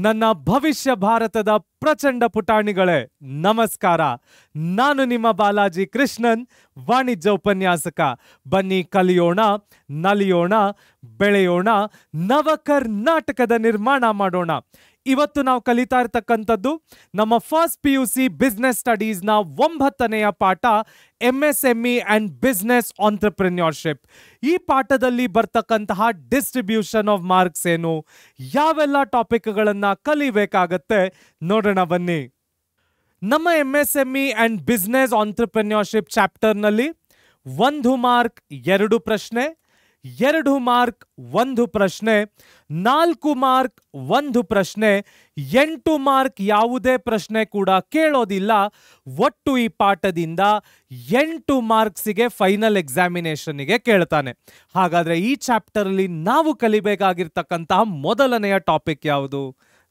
ನನ್ನ ಭವಿಷ್ಯ ಭಾರತದ ಪ್ರಚಂಡ ಪುಟಾಣಿಗಳೇ ನಮಸ್ಕಾರ. ನಾನು ನಿಮ್ಮ ಬಾಲಾಜಿ ಕೃಷ್ಣನ್, ವಾಣಿಜ್ಯ ಉಪನ್ಯಾಸಕ. ಬನ್ನಿ ಕಲಿಯೋಣ, ನಲಿಯೋಣ, ಬೆಳೆಯೋಣ, ನವ ಕರ್ನಾಟಕದ ನಿರ್ಮಾಣ ಮಾಡೋಣ. ಇವತ್ತು ನಾವು ಕಲಿತಾ ಇರ್ತಕ್ಕಂಥದ್ದು ನಮ್ಮ ಫಸ್ಟ್ PUC ಬಿಸ್ನೆಸ್ ಸ್ಟಡೀಸ್ನ 9ನೇ ಪಾಠ MSME ಅಂಡ್ ಬಿಸ್ನೆಸ್ ಆಂಟ್ರಪ್ರೆನ್ಯೂರ್ಶಿಪ್. ಈ ಪಾಠದಲ್ಲಿ ಬರ್ತಕ್ಕಂತಹ ಡಿಸ್ಟ್ರಿಬ್ಯೂಷನ್ ಆಫ್ ಮಾರ್ಕ್ಸ್ ಏನು, ಯಾವೆಲ್ಲ ಟಾಪಿಕ್ಗಳನ್ನು ಕಲಿಬೇಕಾಗತ್ತೆ ನೋಡೋಣ ಬನ್ನಿ. ನಮ್ಮ MSME ಅಂಡ್ ಬಿಸ್ನೆಸ್ ಆಂಟ್ರಪ್ರೆನ್ಯೂರ್ಶಿಪ್ ಚಾಪ್ಟರ್ನಲ್ಲಿ 1 ಮಾರ್ಕ್ 2 ಪ್ರಶ್ನೆ, 2 ಮಾರ್ಕ್ 1 ಪ್ರಶ್ನೆ, 4 ಮಾರ್ಕ್ 1 ಪ್ರಶ್ನೆ, 8 ಮಾರ್ಕ್ ಯಾವುದೇ ಪ್ರಶ್ನೆ ಕೂಡ ಕೇಳೋದಿಲ್ಲ. ಒಟ್ಟು ಈ ಪಾಠದಿಂದ 8 ಮಾರ್ಕ್ಸಿಗೆ ಫೈನಲ್ ಎಕ್ಸಾಮಿನೇಷನ್ಗೆ ಕೇಳ್ತಾನೆ. ಹಾಗಾದ್ರೆ ಈ ಚಾಪ್ಟರ್ ಅಲ್ಲಿ ನಾವು ಕಲಿಬೇಕಾಗಿರ್ತಕ್ಕಂತಹ ಮೊದಲನೆಯ ಟಾಪಿಕ್ ಯಾವುದು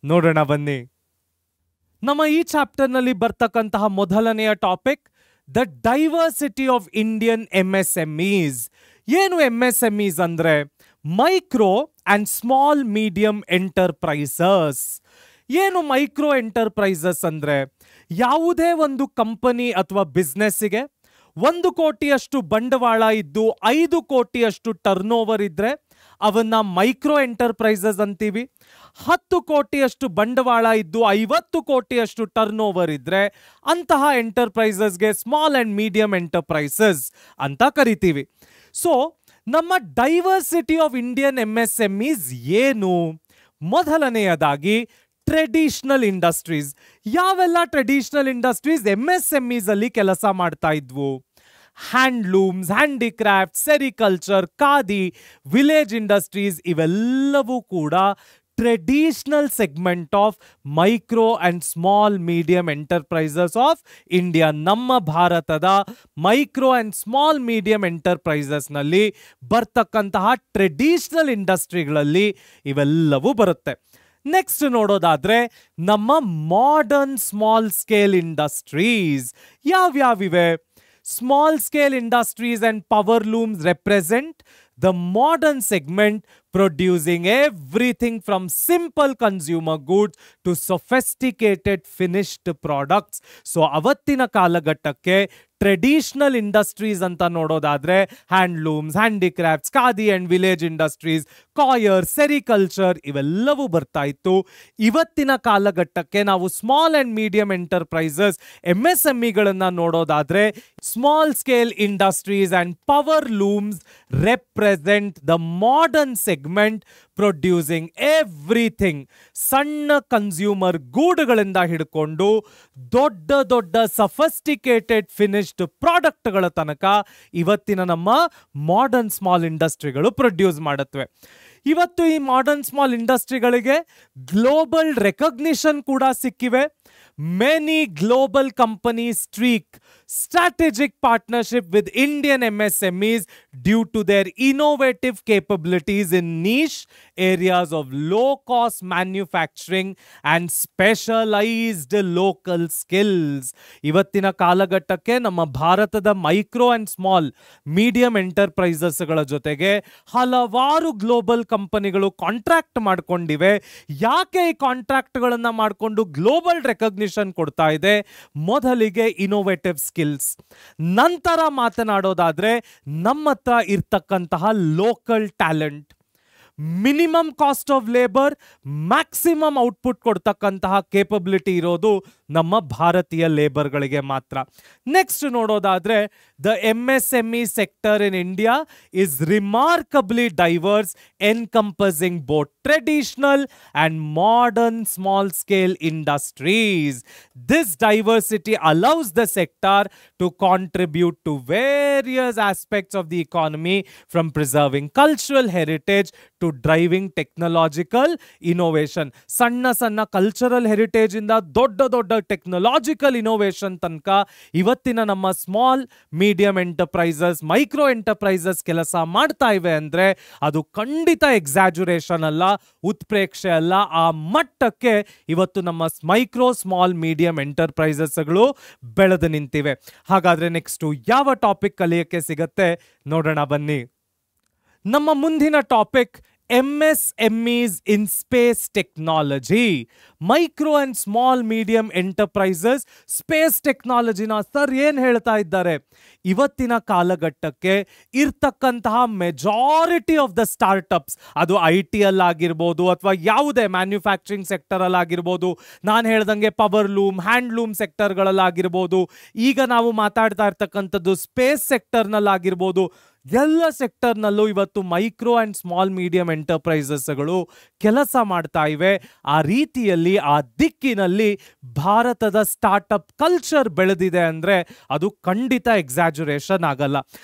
ನೋಡೋಣ ಬನ್ನಿ. ನಮ್ಮ ಈ ಚಾಪ್ಟರ್ ನಲ್ಲಿ ಬರ್ತಕ್ಕಂತಹ ಮೊದಲನೆಯ topic the diversity of Indian MSMEs. ಏನು MSMEs ಅಂದ್ರೆ micro and small medium enterprises. ಏನು ಮೈಕ್ರೋ ಎಂಟರ್ಪ್ರೈಸಸ್ ಅಂದ್ರೆ ಯಾವುದೇ ಒಂದು ಕಂಪನಿ ಅಥವಾ ಬಿಸ್ನೆಸ್ಸಿಗೆ 1 ಕೋಟಿಯಷ್ಟು ಬಂಡವಾಳ ಇದ್ದು 5 ಕೋಟಿಯಷ್ಟು ಟರ್ನ್ ಓವರ್ ಇದ್ರೆ ಅವನ್ನ ಮೈಕ್ರೋ ಎಂಟರ್ಪ್ರೈಸಸ್ ಅಂತೀವಿ. 10 ಕೋಟಿಯಷ್ಟು ಬಂಡವಾಳ ಇದ್ದು 50 ಕೋಟಿಯಷ್ಟು ಟರ್ನ್ ಓವರ್ ಇದ್ರೆ ಅಂತಹ ಎಂಟರ್ಪ್ರೈಸಸ್ಗೆ ಸ್ಮಾಲ್ ಅಂಡ್ ಮೀಡಿಯಂ ಎಂಟರ್ಪ್ರೈಸಸ್ ಅಂತ ಕರಿತೀವಿ. ಸೊ ನಮ್ಮ ಡೈವರ್ಸಿಟಿ ಆಫ್ ಇಂಡಿಯನ್ MSMEs ಏನು? ಮೊದಲನೆಯದಾಗಿ ಟ್ರೆಡಿಷನಲ್ ಇಂಡಸ್ಟ್ರೀಸ್. ಯಾವೆಲ್ಲ ಟ್ರೆಡಿಷನಲ್ ಇಂಡಸ್ಟ್ರೀಸ್ MSMEs ಅಲ್ಲಿ ಕೆಲಸ ಮಾಡ್ತಾ ಇದ್ವು? Handlooms, handicraft, sericulture, khadi, village industries ಇವೆಲ್ಲವೂ ಕೂಡ traditional segment of micro and small medium enterprises of India. ನಮ್ಮ ಭಾರತದ micro and small medium enterprises ನಲ್ಲಿ ಬರ್ತಕ್ಕಂತಹ ಟ್ರೆಡಿಷನಲ್ ಇಂಡಸ್ಟ್ರಿಗಳಲ್ಲಿ ಇವೆಲ್ಲವೂ ಬರುತ್ತೆ. ನೆಕ್ಸ್ಟ್ ನೋಡೋದಾದ್ರೆ ನಮ್ಮ ಮಾಡರ್ನ್ ಸ್ಮಾಲ್ ಸ್ಕೇಲ್ ಇಂಡಸ್ಟ್ರೀಸ್ ಯಾವ್ಯಾವಿವೆ? Small scale industries and power looms represent the modern segment producing everything from simple consumer goods to sophisticated finished products. So ಅವತ್ತಿನ ಕಾಲಘಟ್ಟಕ್ಕೆ traditional industries ಅಂತ ನೋಡೋದಾದ್ರೆ handlooms, handicrafts, khadi and village industries, coir, sericulture ಇವೆಲ್ಲವೂ ಬರ್ತಾ ಇತ್ತು. ಇವತ್ತಿನ ಕಾಲಘಟ್ಟಕ್ಕೆ ನಾವು small and medium enterprises MSMEಗಳನ್ನ ನೋಡೋದಾದ್ರೆ small scale industries and power looms represent the modern segment producing everything. ಸಣ್ಣ ಕನ್ಸ್ಯೂಮರ್ ಗೂಡ್ಗಳಿಂದ ಹಿಡ್ಕೊಂಡು ದೊಡ್ಡ ದೊಡ್ಡ ಸಫಿಸ್ಟಿಕೇಟೆಡ್ ಫಿನಿಶ್ಡ್ ಪ್ರಾಡಕ್ಟ್ಗಳ ತನಕ ಇವತ್ತಿನ ನಮ್ಮ ಮಾಡರ್ನ್ ಸ್ಮಾಲ್ ಇಂಡಸ್ಟ್ರಿಗಳು ಪ್ರೊಡ್ಯೂಸ್ ಮಾಡುತ್ತವೆ. ಇವತ್ತು ಈ ಮಾಡರ್ನ್ ಸ್ಮಾಲ್ ಇಂಡಸ್ಟ್ರಿಗಳಿಗೆ ಗ್ಲೋಬಲ್ ರೆಕಗ್ನಿಷನ್ ಕೂಡ ಸಿಕ್ಕಿವೆ. Many global companies streak strategic partnership with Indian MSMEs due to their innovative capabilities in niche areas of low-cost manufacturing and specialized local skills. ಇವತ್ತಿನ ಕಾಲಘಟ್ಟಕ್ಕೆ ನಮ್ಮ ಭಾರತದ micro and small medium ಎಂಟರ್ಪ್ರೈಸಸ್ಗಳ ಜೊತೆಗೆ ಹಲವಾರು global ಕಂಪನಿಗಳು contract ಮಾಡ್ಕೊಂಡಿವೆ. ಯಾಕೆ ಈ ಕಾಂಟ್ರಾಕ್ಟ್ಗಳನ್ನು ಮಾಡಿಕೊಂಡು ಗ್ಲೋಬಲ್ ರೆಕಗ್ನಿಷನ್ ಕೊಡ್ತಾ ಇದೆ? ಮೊದಲಿಗೆ ಇನೋವೇಟಿವ್ ಸ್ಕಿಲ್ಸ್, ನಂತರ ಮಾತನಾಡೋದಾದ್ರೆ ನಮ್ಮ ಹತ್ರ ಇರ್ತಕ್ಕಂತಹ local talent, minimum cost of labour, maximum output ಕೊಡ್ತಕ್ಕಂತಹ ಕೇಪಬಿಲಿಟಿ ಇರೋದು ನಮ್ಮ ಭಾರತೀಯ ಲೇಬರ್ಗಳಿಗೆ ಮಾತ್ರ. ನೆಕ್ಸ್ಟ್ ನೋಡೋದಾದ್ರೆ the MSME sector in India is remarkably diverse, encompassing both traditional and modern small scale industries. This diversity allows the sector to contribute to various aspects of the economy, from preserving cultural heritage to driving technological innovation. ಸಣ್ಣ ಸಣ್ಣ cultural heritage ಇಂದ ದೊಡ್ಡ ದೊಡ್ಡ technological innovation ತನಕ ಇವತ್ತಿನ ನಮ್ಮ small medium enterprises, micro enterprises ಕೆಲಸ ಮಾಡ್ತಾ ಇವೆ ಅಂದ್ರೆ ಅದು ಖಂಡಿತ ಎಕ್ಸಾಜುರೇಷನ್ ಅಲ್ಲ, ಉತ್ಪ್ರೇಕ್ಷೆ ಅಲ್ಲ. ಆ ಮಟ್ಟಕ್ಕೆ ಇವತ್ತು ನಮ್ಮ ಮೈಕ್ರೋ ಸ್ಮಾಲ್ ಮೀಡಿಯಂ ಎಂಟರ್ಪ್ರೈಸಸ್ಗಳು ಬೆಳೆದು ನಿಂತಿವೆ. ಹಾಗಾದ್ರೆ ನೆಕ್ಸ್ಟ್ ಯಾವ ಟಾಪಿಕ್ ಕಲಿಯಕ್ಕೆ ಸಿಗತ್ತೆ ನೋಡೋಣ ಬನ್ನಿ. ನಮ್ಮ ಮುಂದಿನ topic MSMEs in space technology. Micro and small medium enterprises space ಟೆಕ್ನಾಲಜಿನ ಸರ್ ಏನ್ ಹೇಳ್ತಾ ಇದ್ದಾರೆ? ಇವತ್ತಿನ ಕಾಲಘಟ್ಟಕ್ಕೆ ಇರ್ತಕ್ಕಂತಹ ಮೆಜಾರಿಟಿ ಆಫ್ ದ ಸ್ಟಾರ್ಟ್ಅಪ್ಸ್, ಅದು IT ಅಲ್ಲಾಗಿರ್ಬೋದು ಅಥವಾ ಯಾವುದೇ ಮ್ಯಾನ್ಯುಫ್ಯಾಕ್ಚರಿಂಗ್ ಸೆಕ್ಟರ್ ಅಲ್ಲಾಗಿರ್ಬೋದು, ನಾನು ಹೇಳ್ದಂಗೆ ಪವರ್ ಲೂಮ್, ಹ್ಯಾಂಡ್ಲೂಮ್ ಸೆಕ್ಟರ್ಗಳಲ್ಲಾಗಿರ್ಬೋದು, ಈಗ ನಾವು ಮಾತಾಡ್ತಾ ಇರ್ತಕ್ಕಂಥದ್ದು ಸ್ಪೇಸ್ ಸೆಕ್ಟರ್ನಲ್ಲಾಗಿರ್ಬೋದು, ಎಲ್ಲ ಸೆಕ್ಟರ್ನಲ್ಲೂ ಇವತ್ತು ಮೈಕ್ರೋ ಅಂಡ್ ಸ್ಮಾಲ್ ಮೀಡಿಯಂ ಎಂಟರ್ಪ್ರೈಸಸ್ಗಳು ಕೆಲಸ ಮಾಡ್ತಾ ಇವೆ. ಆ ರೀತಿಯಲ್ಲಿ ಆ ದಿಕ್ಕಿನಲ್ಲಿ ಭಾರತದ ಸ್ಟಾರ್ಟ್ಅಪ್ ಕಲ್ಚರ್ ಬೆಳೆದಿದೆ ಅಂದರೆ ಅದು ಖಂಡಿತ ಎಕ್ಸಾಜುರೇಷನ್ ಆಗಲ್ಲ.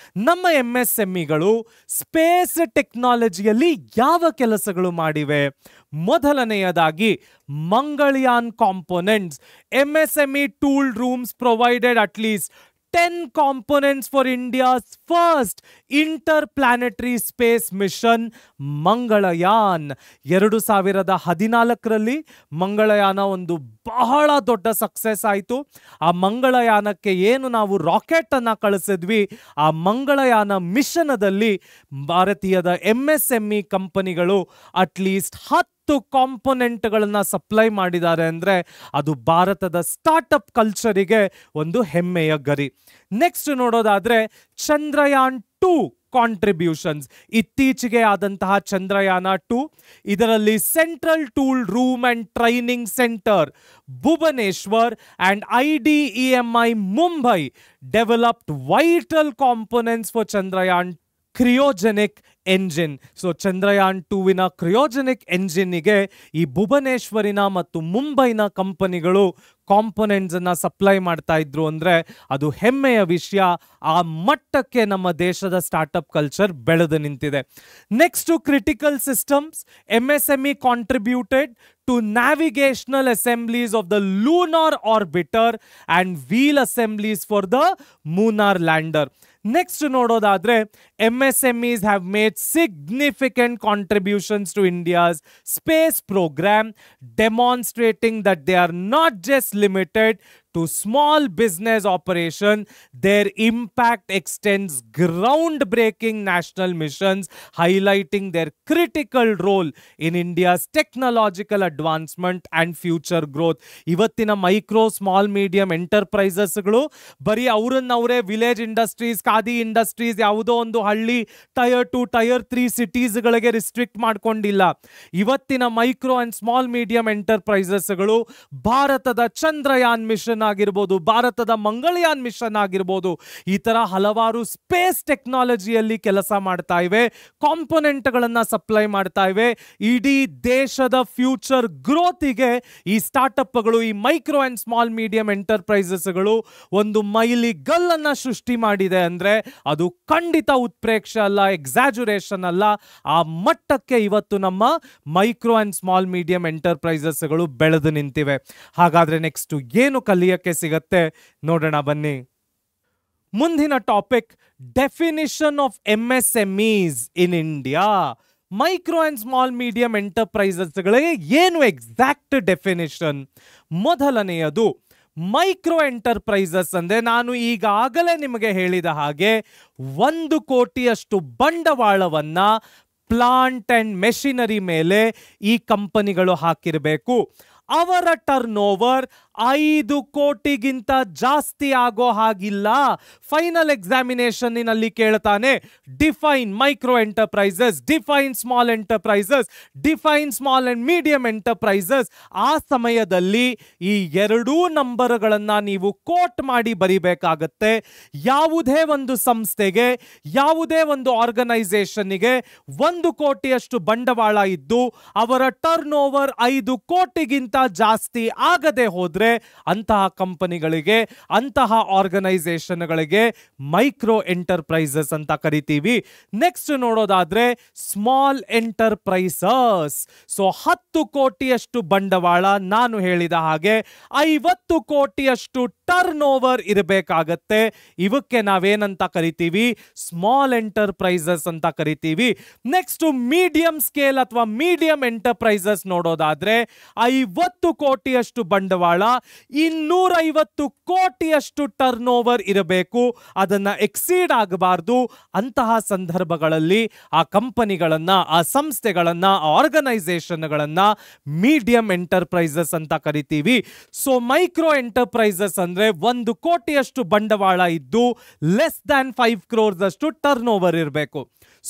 ನಮ್ಮ MSMEಗಳು ಸ್ಪೇಸ್ ಟೆಕ್ನಾಲಜಿಯಲ್ಲಿ ಯಾವ ಕೆಲಸಗಳು ಮಾಡಿವೆ? ಮೊದಲನೆಯದಾಗಿ Mangalyaan components. MSME tool rooms provided at least 10 components for India's first interplanetary space mission Mangalyaan. 2014ರಲ್ಲಿ ಮಂಗಳಯಾನ ಒಂದು ಬಹಳ ದೊಡ್ಡ ಸಕ್ಸಸ್ ಆಯಿತು. ಆ ಮಂಗಳಯಾನಕ್ಕೆ ಏನು ನಾವು ರಾಕೆಟ್ ಅನ್ನ ಕಳಿಸಿದ್ವಿ, ಆ ಮಂಗಳಯಾನ ಮಿಷನದಲ್ಲಿ ಭಾರತೀಯದ MSME ಕಂಪನಿಗಳು ಅಟ್ಲೀಸ್ಟ್ 10 ಕಾಂಪೊನೆಂಟ್ಗಳನ್ನ ಸಪ್ಲೈ ಮಾಡಿದ್ದಾರೆ ಅಂದರೆ ಅದು ಭಾರತದ ಸ್ಟಾರ್ಟ್ಅಪ್ ಕಲ್ಚರಿಗೆ ಒಂದು ಹೆಮ್ಮೆಯ ಗರಿ. ನೆಕ್ಸ್ಟ್ ನೋಡೋದಾದ್ರೆ ಚಂದ್ರಯಾನ್ 2 ಕಾಂಟ್ರಿಬ್ಯೂಷನ್ಸ್. ಇತ್ತೀಚೆಗೆ ಆದಂತಹ ಚಂದ್ರಯಾನ 2 ಇದರಲ್ಲಿ central tool room and training centre Bhubaneswar and IDEMI Mumbai developed vital components for Chandrayaan cryogenic engine. So Chandrayaan 2ವಿನ ಕ್ರಿಯೋಜೆನಿಕ್ ಎಂಜಿನ್ಗೆ ಈ ಭುವನೇಶ್ವರಿನ ಮತ್ತು ಮುಂಬೈನ ಕಂಪನಿಗಳು ಕಾಂಪೊನೆಂಟ್ಸ್ ಅನ್ನ ಸಪ್ಲೈ ಮಾಡ್ತಾ ಇದ್ರು ಅಂದ್ರೆ ಅದು ಹೆಮ್ಮೆಯ ವಿಷಯ. ಆ ಮಟ್ಟಕ್ಕೆ ನಮ್ಮ ದೇಶದ ಸ್ಟಾರ್ಟ್ಅಪ್ ಕಲ್ಚರ್ ಬೆಳೆದು ನಿಂತಿದೆ. Next critical systems. MSME contributed to navigational assemblies of the lunar orbiter and wheel assemblies for the lunar lander. Next ನೋಡೋದಾದ್ರೆ MSMEs have made significant contributions to India's space program, demonstrating that they are not just limited to small business operation. Their impact extends groundbreaking national missions, highlighting their critical role in India's technological advancement and future growth. ಇವತ್ತಿನ micro small medium ಎಂಟರ್ಪ್ರೈಸಸ್ಗಳು ಬರೀ ಅವರನ್ನವರೇ village industries, khadi industries, ಯಾವುದೋ ಒಂದು ಹಳ್ಳಿ tyre 2 tyre 3 ಸಿಟೀಸ್ಗಳಿಗೆ restrict ಮಾಡ್ಕೊಂಡಿಲ್ಲ. ಇವತ್ತಿನ micro and small medium ಎಂಟರ್ಪ್ರೈಸಸ್ಗಳು ಭಾರತದ Chandrayaan mission ಆಗಿರ್ಬೋದು, ಭಾರತದ ಮಂಗಳಯಾನ್ ಮಿಷನ್ ಆಗಿರ್ಬೋದು, ಈ ತರ ಹಲವಾರು ಸ್ಪೇಸ್ ಟೆಕ್ನಾಲಜಿಯಲ್ಲಿ ಕೆಲಸ ಮಾಡ್ತಾ ಇವೆ, ಕಾಂಪೊನೆಂಟ್ಗಳನ್ನ ಸಪ್ಲೈ ಮಾಡ್ತಾ ಇವೆ. ಇಡೀ ದೇಶದ ಫ್ಯೂಚರ್ ಗ್ರೋತಿಗೆ ಈ ಸ್ಟಾರ್ಟ್ಅಪ್ಗಳು, ಈ ಮೈಕ್ರೋ ಅಂಡ್ ಸ್ಮಾಲ್ ಮೀಡಿಯಂ ಎಂಟರ್ಪ್ರೈಸಸ್ಗಳು ಒಂದು ಮೈಲಿಗಲ್ಲನ್ನ ಸೃಷ್ಟಿ ಮಾಡಿದೆ ಅಂದ್ರೆ ಅದು ಖಂಡಿತ ಉತ್ಪ್ರೇಕ್ಷೆ ಅಲ್ಲ, ಎಕ್ಸಾಜುರೇಷನ್ ಅಲ್ಲ. ಆ ಮಟ್ಟಕ್ಕೆ ಇವತ್ತು ನಮ್ಮ ಮೈಕ್ರೋ ಅಂಡ್ ಸ್ಮಾಲ್ ಮೀಡಿಯಂ ಎಂಟರ್ಪ್ರೈಸಸ್ಗಳು ಬೆಳೆದು ನಿಂತಿವೆ. ಹಾಗಾದ್ರೆ ನೆಕ್ಸ್ಟ್ ಏನು ಕಲಿಯಕ್ಕೆ ಸಿಗತ್ತೆ ನೋಡೋಣ ಬನ್ನಿ. ಮುಂದಿನ topic definition of MSMEs in India. Micro and small medium ಎಂಟರ್ಪ್ರೈಸಸ್ಗಳಿಗೆ ಏನು ಎಕ್ಸಾಕ್ಟ್ ಡೆಫಿನಿಷನ್? ಮೊದಲನೆಯದು, ಮೈಕ್ರೋ ಎಂಟರ್ಪ್ರೈಸಸ್ ಅಂದ್ರೆ ನಾನು ಈಗಾಗಲೇ ನಿಮಗೆ ಹೇಳಿದ ಹಾಗೆ 1 ಕೋಟಿಯಷ್ಟು ಬಂಡವಾಳವನ್ನ ಪ್ಲಾಂಟ್ ಅಂಡ್ ಮೆಷಿನರಿ ಮೇಲೆ ಈ ಕಂಪನಿಗಳು ಹಾಕಿರಬೇಕು. ಅವರ ಟರ್ನ್ ಓವರ್ 5 ಕೋಟಿಗಿಂತ ಜಾಸ್ತಿ ಆಗೋ ಹಾಗಿಲ್ಲ. ಫೈನಲ್ ಎಕ್ಸಾಮಿನೇಷನ್ನಲ್ಲಿ ಕೇಳ್ತಾನೆ, define micro enterprises, define small enterprises, define small and medium enterprises. ಆ ಸಮಯದಲ್ಲಿ ಈ 2 ನಂಬರ್ಗಳನ್ನ ನೀವು ಕೋಟ್ ಮಾಡಿ ಬರಿಬೇಕಾಗತ್ತೆ. ಯಾವುದೇ ಒಂದು ಸಂಸ್ಥೆಗೆ, ಯಾವುದೇ ಒಂದು ಆರ್ಗನೈಸೇಷನ್ಗೆ 1 ಕೋಟಿಯಷ್ಟು ಬಂಡವಾಳ ಇದ್ದು ಅವರ ಟರ್ನ್ ಓವರ್ 5 ಕೋಟಿಗಿಂತ ಜಾಸ್ತಿ ಆಗದೆ ಹೋದ್ರೆ ಅಂತಹ ಕಂಪನಿಗಳಿಗೆ, ಅಂತಹ ಆರ್ಗನೈಸೇಷನ್ಗಳಿಗೆ ಮೈಕ್ರೋ ಎಂಟರ್ಪ್ರೈಸಸ್ ಅಂತ ಕರಿತೀವಿ. ನೆಕ್ಸ್ಟ್ ನೋಡೋದಾದ್ರೆ ಸ್ಮಾಲ್ ಎಂಟರ್ಪ್ರೈಸಸ್. ಸೊ 10 ಕೋಟಿಯಷ್ಟು ಬಂಡವಾಳ, ನಾನು ಹೇಳಿದ ಹಾಗೆ 50 ಕೋಟಿಯಷ್ಟು ಟರ್ನ್ ಓವರ್ ಇರಬೇಕಾಗತ್ತೆ. ಇವಕ್ಕೆ ನಾವೇನಂತ ಕರಿತೀವಿ? ಸ್ಮಾಲ್ ಎಂಟರ್ಪ್ರೈಸಸ್ ಅಂತ ಕರಿತೀವಿ. ನೆಕ್ಸ್ಟ್ ಮೀಡಿಯಂ ಸ್ಕೇಲ್ ಅಥವಾ ಮೀಡಿಯಂ ಎಂಟರ್ಪ್ರೈಸಸ್ ನೋಡೋದಾದ್ರೆ 50 ಕೋಟಿಯಷ್ಟು ಬಂಡವಾಳ, 250 ಕೋಟಿಯಷ್ಟು ಟರ್ನ್ ಓವರ್ ಇರಬೇಕು, ಅದನ್ನ ಎಕ್ಸೀಡ್ ಆಗಬಾರ್ದು. ಅಂತಹ ಸಂದರ್ಭಗಳಲ್ಲಿ ಆ ಕಂಪನಿಗಳನ್ನ, ಆ ಸಂಸ್ಥೆಗಳನ್ನ, ಆರ್ಗನೈಸೇಷನ್ಗಳನ್ನ ಮೀಡಿಯಂ ಎಂಟರ್ಪ್ರೈಸಸ್ ಅಂತ ಕರಿತೀವಿ. ಸೊ ಮೈಕ್ರೋ ಎಂಟರ್ಪ್ರೈಸಸ್ ಅಂದ್ರೆ 1 ಕೋಟಿಯಷ್ಟು ಬಂಡವಾಳ ಇದ್ದು ಲೆಸ್ ದ್ಯಾನ್ 5 crores ಅಷ್ಟು ಟರ್ನ್ ಓವರ್ ಇರಬೇಕು.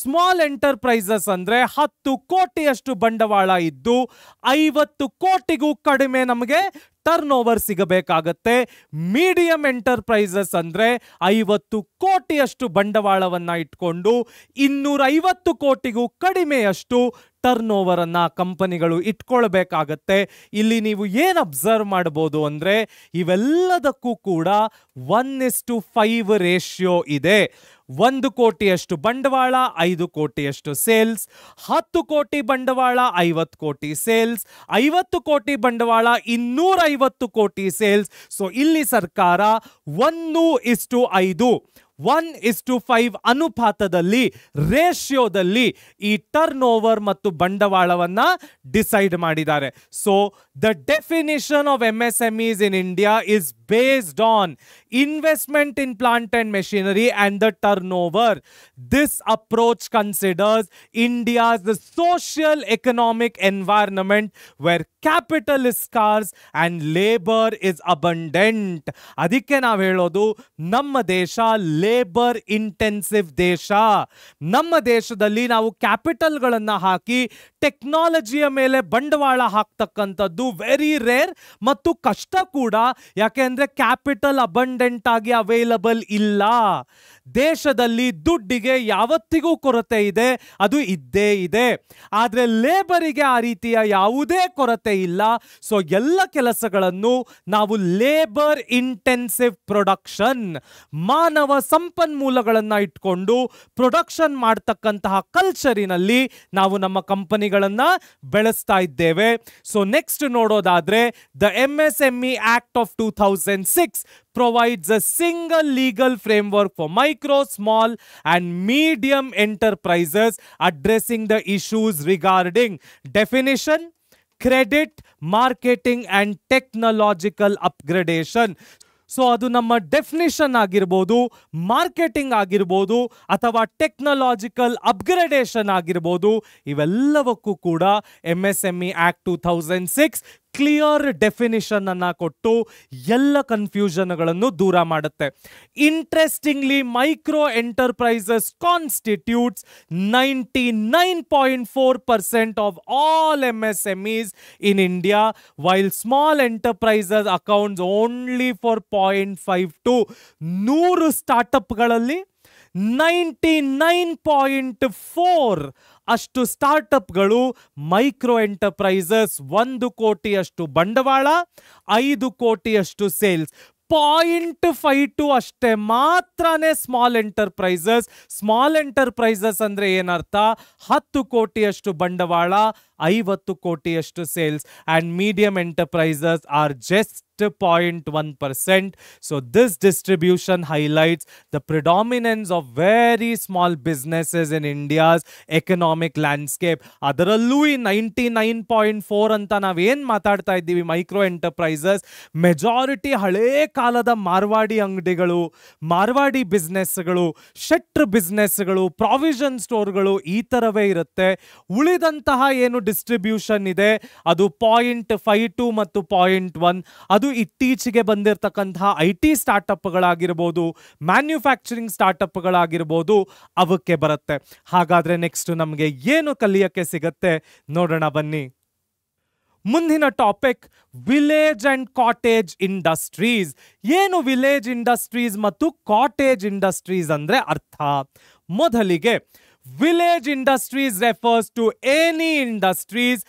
ಸ್ಮಾಲ್ ಎಂಟರ್ಪ್ರೈಸಸ್ ಅಂದ್ರೆ 10 ಕೋಟಿಯಷ್ಟು ಬಂಡವಾಳ ಇದ್ದು 50 ಕೋಟಿಗೂ ಕಡಿಮೆ ನಮಗೆ ಟರ್ನ್ ಓವರ್ ಸಿಗಬೇಕಾಗತ್ತೆ. ಮೀಡಿಯಂ ಎಂಟರ್ಪ್ರೈಸಸ್ ಅಂದ್ರೆ 50 ಕೋಟಿಯಷ್ಟು ಬಂಡವಾಳವನ್ನ ಇಟ್ಕೊಂಡು 250 ಕೋಟಿಗೂ ಕಡಿಮೆಯಷ್ಟು ಟರ್ನ್ ಓವರ್ ಅನ್ನ ಕಂಪನಿಗಳು ಇಟ್ಕೊಳ್ಬೇಕಾಗತ್ತೆ. ಇಲ್ಲಿ ನೀವು ಏನ್ ಅಬ್ಸರ್ವ್ ಮಾಡಬಹುದು ಅಂದ್ರೆ ಇವೆಲ್ಲದಕ್ಕೂ ಕೂಡ 1:5 ರೇಷಿಯೋ ಇದೆ. 1 ಕೋಟಿಯಷ್ಟು ಬಂಡವಾಳ 5 ಕೋಟಿಯಷ್ಟು ಸೇಲ್ಸ್, 10 ಕೋಟಿ ಬಂಡವಾಳ 50 ಕೋಟಿ ಸೇಲ್ಸ್, 50 ಕೋಟಿ ಬಂಡವಾಳ 250 ಕೋಟಿ ಸೇಲ್ಸ್. ಸೊ ಇಲ್ಲಿ ಸರ್ಕಾರ 1:5 1:5 ಅನುಪಾತದಲ್ಲಿ, ರೇಷಿಯೋದಲ್ಲಿ ಈ ಟರ್ನ್ ಓವರ್ ಮತ್ತು ಬಂಡವಾಳವನ್ನ ಡಿಸೈಡ್ ಮಾಡಿದ್ದಾರೆ. So the definition of MSMEs in India is based on investment in plant and machinery and the turnover. This approach considers India's social economic environment where capital is scarce and labor is abundant. ಅದಕ್ಕೆ ನಾವು ಹೇಳೋದು ನಮ್ಮ ದೇಶ labour intensive ದೇಶ. ನಮ್ಮ ದೇಶದಲ್ಲಿ ನಾವು ಕ್ಯಾಪಿಟಲ್ಗಳನ್ನ ಹಾಕಿ ಟೆಕ್ನಾಲಜಿಯ ಮೇಲೆ ಬಂಡವಾಳ ಹಾಕ್ತಕ್ಕಂಥದ್ದು ವೆರಿ ರೇರ್ ಮತ್ತು ಕಷ್ಟ ಕೂಡ. ಯಾಕೆಂದ್ರೆ ಕ್ಯಾಪಿಟಲ್ ಅಬಂಡೆಂಟ್ ಆಗಿ ಅವೈಲಬಲ್ ಇಲ್ಲ. ದೇಶದಲ್ಲಿ ದುಡ್ಡಿಗೆ ಯಾವತ್ತಿಗೂ ಕೊರತೆ ಇದೆ, ಅದು ಇದ್ದೇ ಇದೆ. ಆದ್ರೆ ಲೇಬರಿಗೆ ಆ ರೀತಿಯ ಯಾವುದೇ ಕೊರತೆ ಇಲ್ಲ. ಸೊ ಎಲ್ಲ ಕೆಲಸಗಳನ್ನು ನಾವು ಲೇಬರ್ ಇಂಟೆನ್ಸಿವ್ ಪ್ರೊಡಕ್ಷನ್, ಮಾನವ ಸಂಪನ್ಮೂಲಗಳನ್ನ ಇಟ್ಕೊಂಡು ಪ್ರೊಡಕ್ಷನ್ ಮಾಡ್ತಕ್ಕಂತಹ ಕಲ್ಚರಿನಲ್ಲಿ ನಾವು ನಮ್ಮ ಕಂಪನಿಗಳನ್ನ ಬೆಳೆಸ್ತಾ ಇದ್ದೇವೆ. ಸೊ ನೆಕ್ಸ್ಟ್ ನೋಡೋದಾದ್ರೆ the MSME Act of 2006 provides a single legal framework for micro, small and medium enterprises addressing the issues regarding definition, credit, marketing and technological upgradation. So ಅದು ನಮ್ಮ ಡೆಫಿನಿಷನ್ ಆಗಿರ್ಬೋದು, ಮಾರ್ಕೆಟಿಂಗ್ ಆಗಿರ್ಬೋದು ಅಥವಾ ಟೆಕ್ನಾಲಜಿಕಲ್ ಅಪ್ಗ್ರೇಡೇಷನ್ ಆಗಿರ್ಬೋದು, ಇವೆಲ್ಲವಕ್ಕೂ ಕೂಡ MSME Act 2006 clear definition ಅನ್ನ ಕೊಟ್ಟು ಎಲ್ಲ ಕನ್ಫ್ಯೂಷನ್ಗಳನ್ನು ದೂರ ಮಾಡುತ್ತೆ. Interestingly micro enterprises constitutes 99.4% of all MSMEs in India, while small enterprises accounts only for 0.52. 100 ಸ್ಟಾರ್ಟ್ಅಪ್ಗಳಲ್ಲಿ 99.4 ಅಷ್ಟು ಸ್ಟಾರ್ಟ್ಅಪ್ಗಳು ಮೈಕ್ರೋ ಎಂಟರ್ಪ್ರೈಸಸ್, 1 ಕೋಟಿಯಷ್ಟು ಬಂಡವಾಳ, 5 ಕೋಟಿಯಷ್ಟು ಸೇಲ್ಸ್. 0.52 ಅಷ್ಟೇ ಮಾತ್ರನೇ ಸ್ಮಾಲ್ ಎಂಟರ್ಪ್ರೈಸಸ್. ಸ್ಮಾಲ್ ಎಂಟರ್ಪ್ರೈಸಸ್ ಅಂದ್ರೆ ಏನರ್ಥ? 10 ಕೋಟಿಯಷ್ಟು ಬಂಡವಾಳ, 50 ಕೋಟಿಯಷ್ಟು sales. And medium enterprises are just 0.1%. So this distribution highlights the predominance of very small businesses in India's economic landscape. ಅದರಲ್ಲೂ ಈ 99.4 ಅಂತ ನಾವೇನ್ ಮಾತಾಡ್ತಾ ಇದ್ದೀವಿ ಮೈಕ್ರೋ ಎಂಟರ್ಪ್ರೈಸಸ್, ಮೆಜಾರಿಟಿ ಹಳೇ ಕಾಲದ ಮಾರ್ವಾಡಿ ಅಂಗಡಿಗಳು, ಮಾರ್ವಾಡಿ ಬಿಸ್ನೆಸ್ಗಳು, ಶೆಟ್ರ್ ಬಿಸ್ನೆಸ್ಗಳು, ಪ್ರಾವಿಷನ್ ಸ್ಟೋರ್ಗಳು ಈ ತರವೇ ಇರುತ್ತೆ. ಉಳಿದಂತಹ ಏನು ಡಿಸ್ಟ್ರಿಬ್ಯೂಷನ್ ಇದೆ ಅದು 0.52 ಮತ್ತು 0.1. ಅದು ಇತ್ತೀಚೆಗೆ ಬಂದಿರತಕ್ಕಂತಹ IT ಸ್ಟಾರ್ಟ್ಅಪ್ಗಳಾಗಿರ್ಬೋದು, ಮ್ಯಾನ್ಯುಫ್ಯಾಕ್ಚರಿಂಗ್ ಸ್ಟಾರ್ಟ್ಅಪ್ಗಳಾಗಿರ್ಬೋದು, ಅವಕ್ಕೆ ಬರುತ್ತೆ. ಹಾಗಾದ್ರೆ ನೆಕ್ಸ್ಟ್ ನಮಗೆ ಏನು ಕಲಿಯಕ್ಕೆ ಸಿಗತ್ತೆ ನೋಡೋಣ ಬನ್ನಿ. ಮುಂದಿನ topic village and cottage industries. ಏನು ವಿಲೇಜ್ ಇಂಡಸ್ಟ್ರೀಸ್ ಮತ್ತು ಕಾಟೇಜ್ ಇಂಡಸ್ಟ್ರೀಸ್ ಅಂದ್ರೆ ಅರ್ಥ? ಮೊದಲಿಗೆ village industries refers to any industries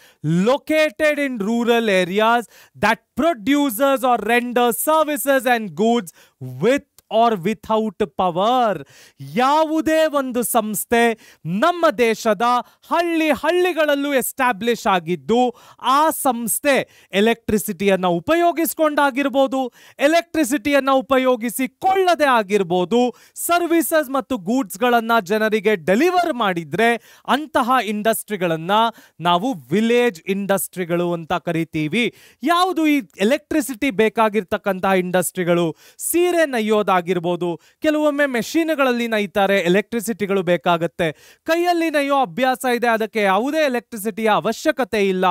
located in rural areas that produces or renders services and goods with or without power. ಯಾವುದೇ ಒಂದು ಸಂಸ್ಥೆ ನಮ್ಮ ದೇಶದ ಹಳ್ಳಿಗಳಲ್ಲೂ ಎಸ್ಟಾಬ್ಲಿಷ್ ಆಗಿದ್ದು ಆ ಸಂಸ್ಥೆ ಎಲೆಕ್ಟ್ರಿಸಿಟಿಯನ್ನು ಉಪಯೋಗಿಸಿಕೊಂಡಾಗಿರ್ಬೋದು, ಎಲೆಕ್ಟ್ರಿಸಿಟಿಯನ್ನು ಉಪಯೋಗಿಸಿಕೊಳ್ಳದೆ ಆಗಿರ್ಬೋದು, ಸರ್ವಿಸಸ್ ಮತ್ತು ಗೂಡ್ಸ್ಗಳನ್ನು ಜನರಿಗೆ ಡೆಲಿವರ್ ಮಾಡಿದ್ರೆ ಅಂತಹ ಇಂಡಸ್ಟ್ರಿಗಳನ್ನು ನಾವು ವಿಲೇಜ್ ಇಂಡಸ್ಟ್ರಿಗಳು ಅಂತ ಕರಿತೀವಿ. ಯಾವುದು ಈ ಎಲೆಕ್ಟ್ರಿಸಿಟಿ ಬೇಕಾಗಿರ್ತಕ್ಕಂತಹ ಇಂಡಸ್ಟ್ರಿಗಳು? ಸೀರೆ ನೈಯೋದಾಗಿರ್ಬೋದು, ಕೆಲವೊಮ್ಮೆ ಮೆಷಿನ್ಗಳಲ್ಲಿ ನೈತಾರೆ, ಎಲೆಕ್ಟ್ರಿಸಿಟಿಗಳು ಬೇಕಾಗುತ್ತೆ. ಕೈಯಲ್ಲಿ ನೈಯೋ ಅಭ್ಯಾಸ ಇದೆ, ಅದಕ್ಕೆ ಯಾವುದೇ ಎಲೆಕ್ಟ್ರಿಸಿಟಿಯ ಅವಶ್ಯಕತೆ ಇಲ್ಲ.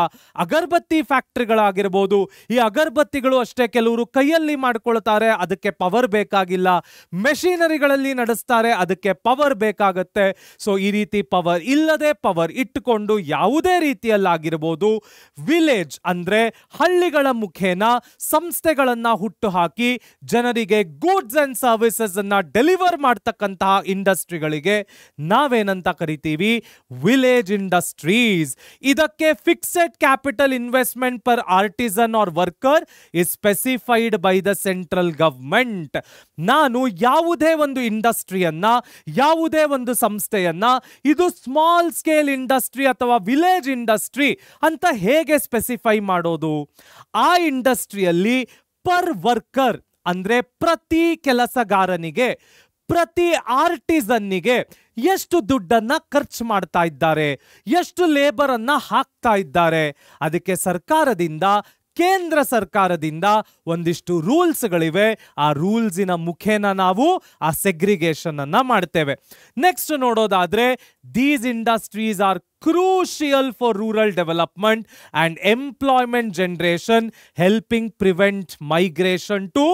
ಅಗರಬತ್ತಿ ಫ್ಯಾಕ್ಟರಿಗಳಾಗಿರ್ಬೋದು, ಈ ಅಗರಬತ್ತಿಗಳು ಅಷ್ಟೇ, ಕೆಲವರು ಕೈಯಲ್ಲಿ ಮಾಡ್ಕೊಳ್ತಾರೆ, ಅದಕ್ಕೆ ಪವರ್ ಬೇಕಾಗಿಲ್ಲ. ಮೆಷಿನರಿಗಳಲ್ಲಿ ನಡೆಸ್ತಾರೆ, ಅದಕ್ಕೆ ಪವರ್ ಬೇಕಾಗತ್ತೆ. ಸೊ ಈ ರೀತಿ ಪವರ್ ಇಲ್ಲದೆ ಪವರ್ ಇಟ್ಟುಕೊಂಡು ಯಾವುದೇ ರೀತಿಯಲ್ಲಾಗಿರ್ಬೋದು ವಿಲೇಜ್ ಅಂದ್ರೆ ಹಳ್ಳಿಗಳ ಮುಖೇನ ಸಂಸ್ಥೆಗಳನ್ನ ಹುಟ್ಟು ಹಾಕಿ ಜನರಿಗೆ ಗೂಡ್ಸ್ ಅಂಡ್ ಸರ್ವಿಸಸ್ ಅನ್ನ ಡೆಲಿವರ್ ಮಾಡ್ತಕ್ಕಂತಹ ಇಂಡಸ್ಟ್ರಿಗಳಿಗೆ ನಾವೇನಂತ ಕರಿತೀವಿ? Village industries. ಇದಕ್ಕೆ fixed capital investment per artisan or worker is specified by the central government. ನಾನು ಯಾವುದೇ ಒಂದು ಇಂಡಸ್ಟ್ರಿಯನ್ನ, ಯಾವುದೇ ಒಂದು ಸಂಸ್ಥೆಯನ್ನ ಇದು ಸ್ಮಾಲ್ ಸ್ಕೇಲ್ ಇಂಡಸ್ಟ್ರಿ ಅಥವಾ ವಿಲೇಜ್ ಇಂಡಸ್ಟ್ರಿ ಅಂತ ಹೇಗೆ ಸ್ಪೆಸಿಫೈ ಮಾಡೋದು? ಆ ಇಂಡಸ್ಟ್ರಿಯಲ್ಲಿ ಪರ್ ವರ್ಕರ್ ಅಂದ್ರೆ ಪ್ರತಿ ಕೆಲಸಗಾರನಿಗೆ, ಪ್ರತಿ ಆರ್ಟಿಸನ್ನಿಗೆ ಎಷ್ಟು ದುಡ್ಡನ್ನ ಖರ್ಚು ಮಾಡ್ತಾ ಇದ್ದಾರೆ, ಎಷ್ಟು ಲೇಬರ್ ಅನ್ನ ಹಾಕ್ತಾ ಇದ್ದಾರೆ. ಅದಕ್ಕೆ ಸರ್ಕಾರದಿಂದ, ಕೇಂದ್ರ ಸರ್ಕಾರದಿಂದ ಒಂದಿಷ್ಟು ರೂಲ್ಸ್ಗಳಿವೆ. ಆ ರೂಲ್ಸಿನ ಮುಖೇನ ನಾವು ಆ ಸೆಗ್ರಿಗೇಷನ್ ಅನ್ನ ಮಾಡ್ತೇವೆ. ನೆಕ್ಸ್ಟ್ ನೋಡೋದಾದ್ರೆ, these industries are crucial for rural development and employment generation, helping prevent migration to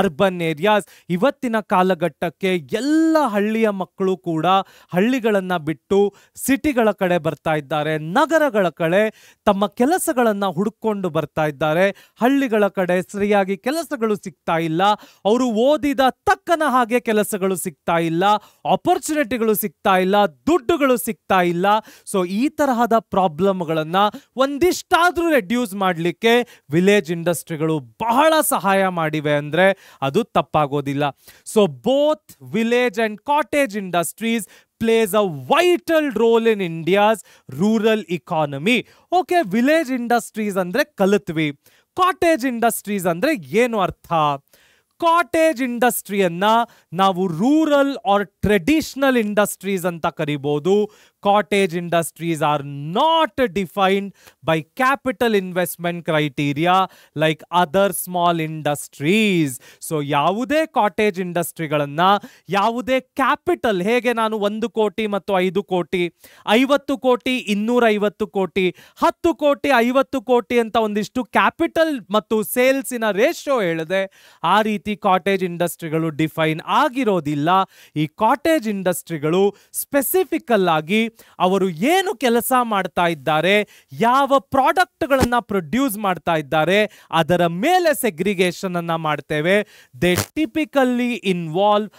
urban areas. ಇವತ್ತಿನ ಕಾಲಘಟ್ಟಕ್ಕೆ ಎಲ್ಲ ಹಳ್ಳಿಯ ಮಕ್ಕಳು ಕೂಡ ಹಳ್ಳಿಗಳನ್ನ ಬಿಟ್ಟು ಸಿಟಿಗಳ ಕಡೆ ಬರ್ತಾ ಇದ್ದಾರೆ, ನಗರಗಳ ಕಡೆ ತಮ್ಮ ಕೆಲಸಗಳನ್ನ ಹುಡುಕೊಂಡು ಬರ್ತಾ ಇದ್ದಾರೆ. ಹಳ್ಳಿಗಳ ಕಡೆ ಸರಿಯಾಗಿ ಕೆಲಸಗಳು ಸಿಗ್ತಾ ಇಲ್ಲ, ಅವರು ಓದಿದ ತಕ್ಕನ ಹಾಗೆ ಕೆಲಸಗಳು ಸಿಗ್ತಾ ಇಲ್ಲ, ಆಪರ್ಚುನಿಟಿಗಳು ಸಿಗ್ತಾ ಇಲ್ಲ, ದುಡ್ಡುಗಳು ಸಿಗ್ತಾ ಇಲ್ಲ. ಸೊ ಈ ತರಹದ ಪ್ರಾಬ್ಲಮ್ಗಳನ್ನ ಒಂದಿಷ್ಟಾದ್ರೂ ರೆಡ್ಯೂಸ್ ಮಾಡಲಿಕ್ಕೆ ವಿಲೇಜ್ ಇಂಡಸ್ಟ್ರಿಗಳು ಬಹಳ ಸಹಾಯ ಮಾಡಿವೆ ಅಂದ್ರೆ ಅದು ತಪ್ಪಾಗೋದಿಲ್ಲ. So both village and cottage industries plays a vital role in India's rural economy. Okay, village industries ಅಂದ್ರೆ ಕಲಿತ್ವಿ. ಕಾಟೇಜ್ ಇಂಡಸ್ಟ್ರೀಸ್ ಅಂದ್ರೆ ಏನು ಅರ್ಥ? ಕಾಟೇಜ್ ಇಂಡಸ್ಟ್ರಿಯನ್ನ ನಾವು ರೂರಲ್ ಆರ್ ಟ್ರೆಡಿಷನಲ್ ಇಂಡಸ್ಟ್ರೀಸ್ ಅಂತ ಕರಿಬಹುದು. Cottage industries are not defined by capital investment criteria like other small industries. So ಯಾವುದೇ cottage ಇಂಡಸ್ಟ್ರಿಗಳನ್ನ ಯಾವುದೇ ಕ್ಯಾಪಿಟಲ್, ಹೇಗೆ ನಾನು 1 ಕೋಟಿ ಮತ್ತು 5 ಕೋಟಿ, 50 ಕೋಟಿ, 250 ಕೋಟಿ, 10 ಕೋಟಿ, 50 ಕೋಟಿ ಅಂತ ಒಂದಿಷ್ಟು ಕ್ಯಾಪಿಟಲ್ ಮತ್ತು ಸೇಲ್ಸಿನ ರೇಷಿಯೋ ಹೇಳಿದೆ, ಆ ರೀತಿ ಕಾಟೇಜ್ ಇಂಡಸ್ಟ್ರಿಗಳು ಡಿಫೈನ್ ಆಗಿರೋದಿಲ್ಲ. ಈ ಕಾಟೇಜ್ ಇಂಡಸ್ಟ್ರಿಗಳು ಸ್ಪೆಸಿಫಿಕಲ್ ಆಗಿ ಅವರು ಏನು ಕೆಲಸ ಮಾಡ್ತಾ ಇದ್ದಾರೆ, ಯಾವ ಪ್ರಾಡಕ್ಟ್ಗಳನ್ನ ಪ್ರೊಡ್ಯೂಸ್ ಮಾಡ್ತಾ ಇದ್ದಾರೆ, ಅದರ ಮೇಲೆ ಸೆಗ್ರಿಗೇಷನ್ ಅನ್ನ ಮಾಡ್ತೇವೆ. They typically involve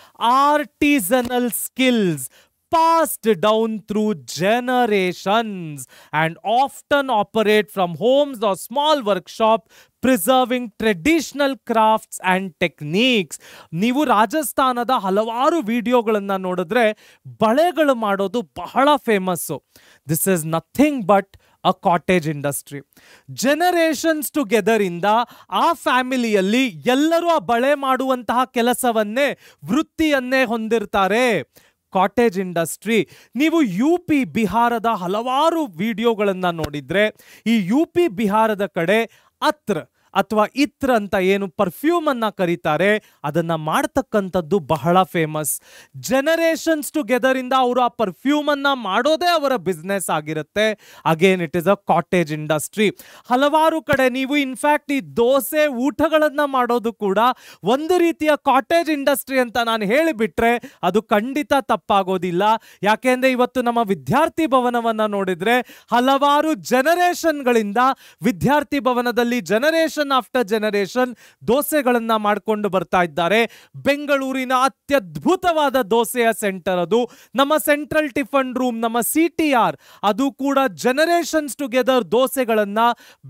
artisanal skills passed down through generations and often operate from homes or small workshops, preserving traditional crafts and techniques. ನೀವು ರಾಜಸ್ಥಾನದ ಹಲವಾರು ವಿಡಿಯೋಗಳನ್ನು ನೋಡಿದ್ರೆ ಬಳೆಗಳು ಮಾಡೋದು ಬಹಳ famous. This is nothing but a cottage industry. Generations together ಇಂದ ಆ ಫ್ಯಾಮಿಲಿಯಲ್ಲಿ ಎಲ್ಲರೂ ಆ ಬಳೆ ಮಾಡುವಂತಹ ಕೆಲಸವನ್ನೇ, ವೃತ್ತಿಯನ್ನೇ ಹೊಂದಿರ್ತಾರೆ. ಕಾಟೇಜ್ ಇಂಡಸ್ಟ್ರಿ, ನೀವು UP ಬಿಹಾರದ ಹಲವಾರು ವಿಡಿಯೋಗಳನ್ನು ನೋಡಿದ್ರೆ ಈ UP ಬಿಹಾರದ ಕಡೆ ಅತ್ರ ಅಥವಾ ಇತ್ರ ಅಂತ ಏನು ಪರ್ಫ್ಯೂಮ್ ಅನ್ನ ಕರೀತಾರೆ, ಅದನ್ನ ಮಾಡ್ತಕ್ಕಂಥದ್ದು ಬಹಳ ಫೇಮಸ್. ಜನರೇಷನ್ಸ್ ಟುಗೆದರ್ ಇಂದ ಅವರು ಆ ಪರ್ಫ್ಯೂಮ್ ಅನ್ನ ಮಾಡೋದೇ ಅವರ ಬಿಸ್ನೆಸ್ ಆಗಿರುತ್ತೆ. Again it is a cottage industry. ಹಲವಾರು ಕಡೆ ನೀವು ಇನ್ಫ್ಯಾಕ್ಟ್ ಈ ದೋಸೆ ಊಟಗಳನ್ನ ಮಾಡೋದು ಕೂಡ ಒಂದು ರೀತಿಯ ಕಾಟೇಜ್ ಇಂಡಸ್ಟ್ರಿ ಅಂತ ನಾನು ಹೇಳಿಬಿಟ್ರೆ ಅದು ಖಂಡಿತ ತಪ್ಪಾಗೋದಿಲ್ಲ. ಯಾಕೆಂದ್ರೆ ಇವತ್ತು ನಮ್ಮ ವಿದ್ಯಾರ್ಥಿ ಭವನವನ್ನ ನೋಡಿದ್ರೆ ಹಲವಾರು ಜನರೇಷನ್ಗಳಿಂದ ವಿದ್ಯಾರ್ಥಿ ಭವನದಲ್ಲಿ ಜನರೇಷನ್ ಜನರೇಷನ್ ಆಫ್ಟರ್ ಜನರೇಷನ್ ದೋಸೆಗಳನ್ನ ಮಾಡಿಕೊಂಡು ಬರ್ತಾ ಇದ್ದಾರೆ. ಬೆಂಗಳೂರಿನ ಅತ್ಯದ್ಭುತವಾದ ದೋಸೆಯ ಸೆಂಟರ್ ಅದು. ನಮ್ಮ ಸೆಂಟ್ರಲ್ ಟಿಫನ್ ರೂಮ್, ನಮ್ಮ CTR, ಅದು ಕೂಡ ಜನರೇಷನ್ಸ್ ಟುಗೆದರ್ ದೋಸೆಗಳನ್ನ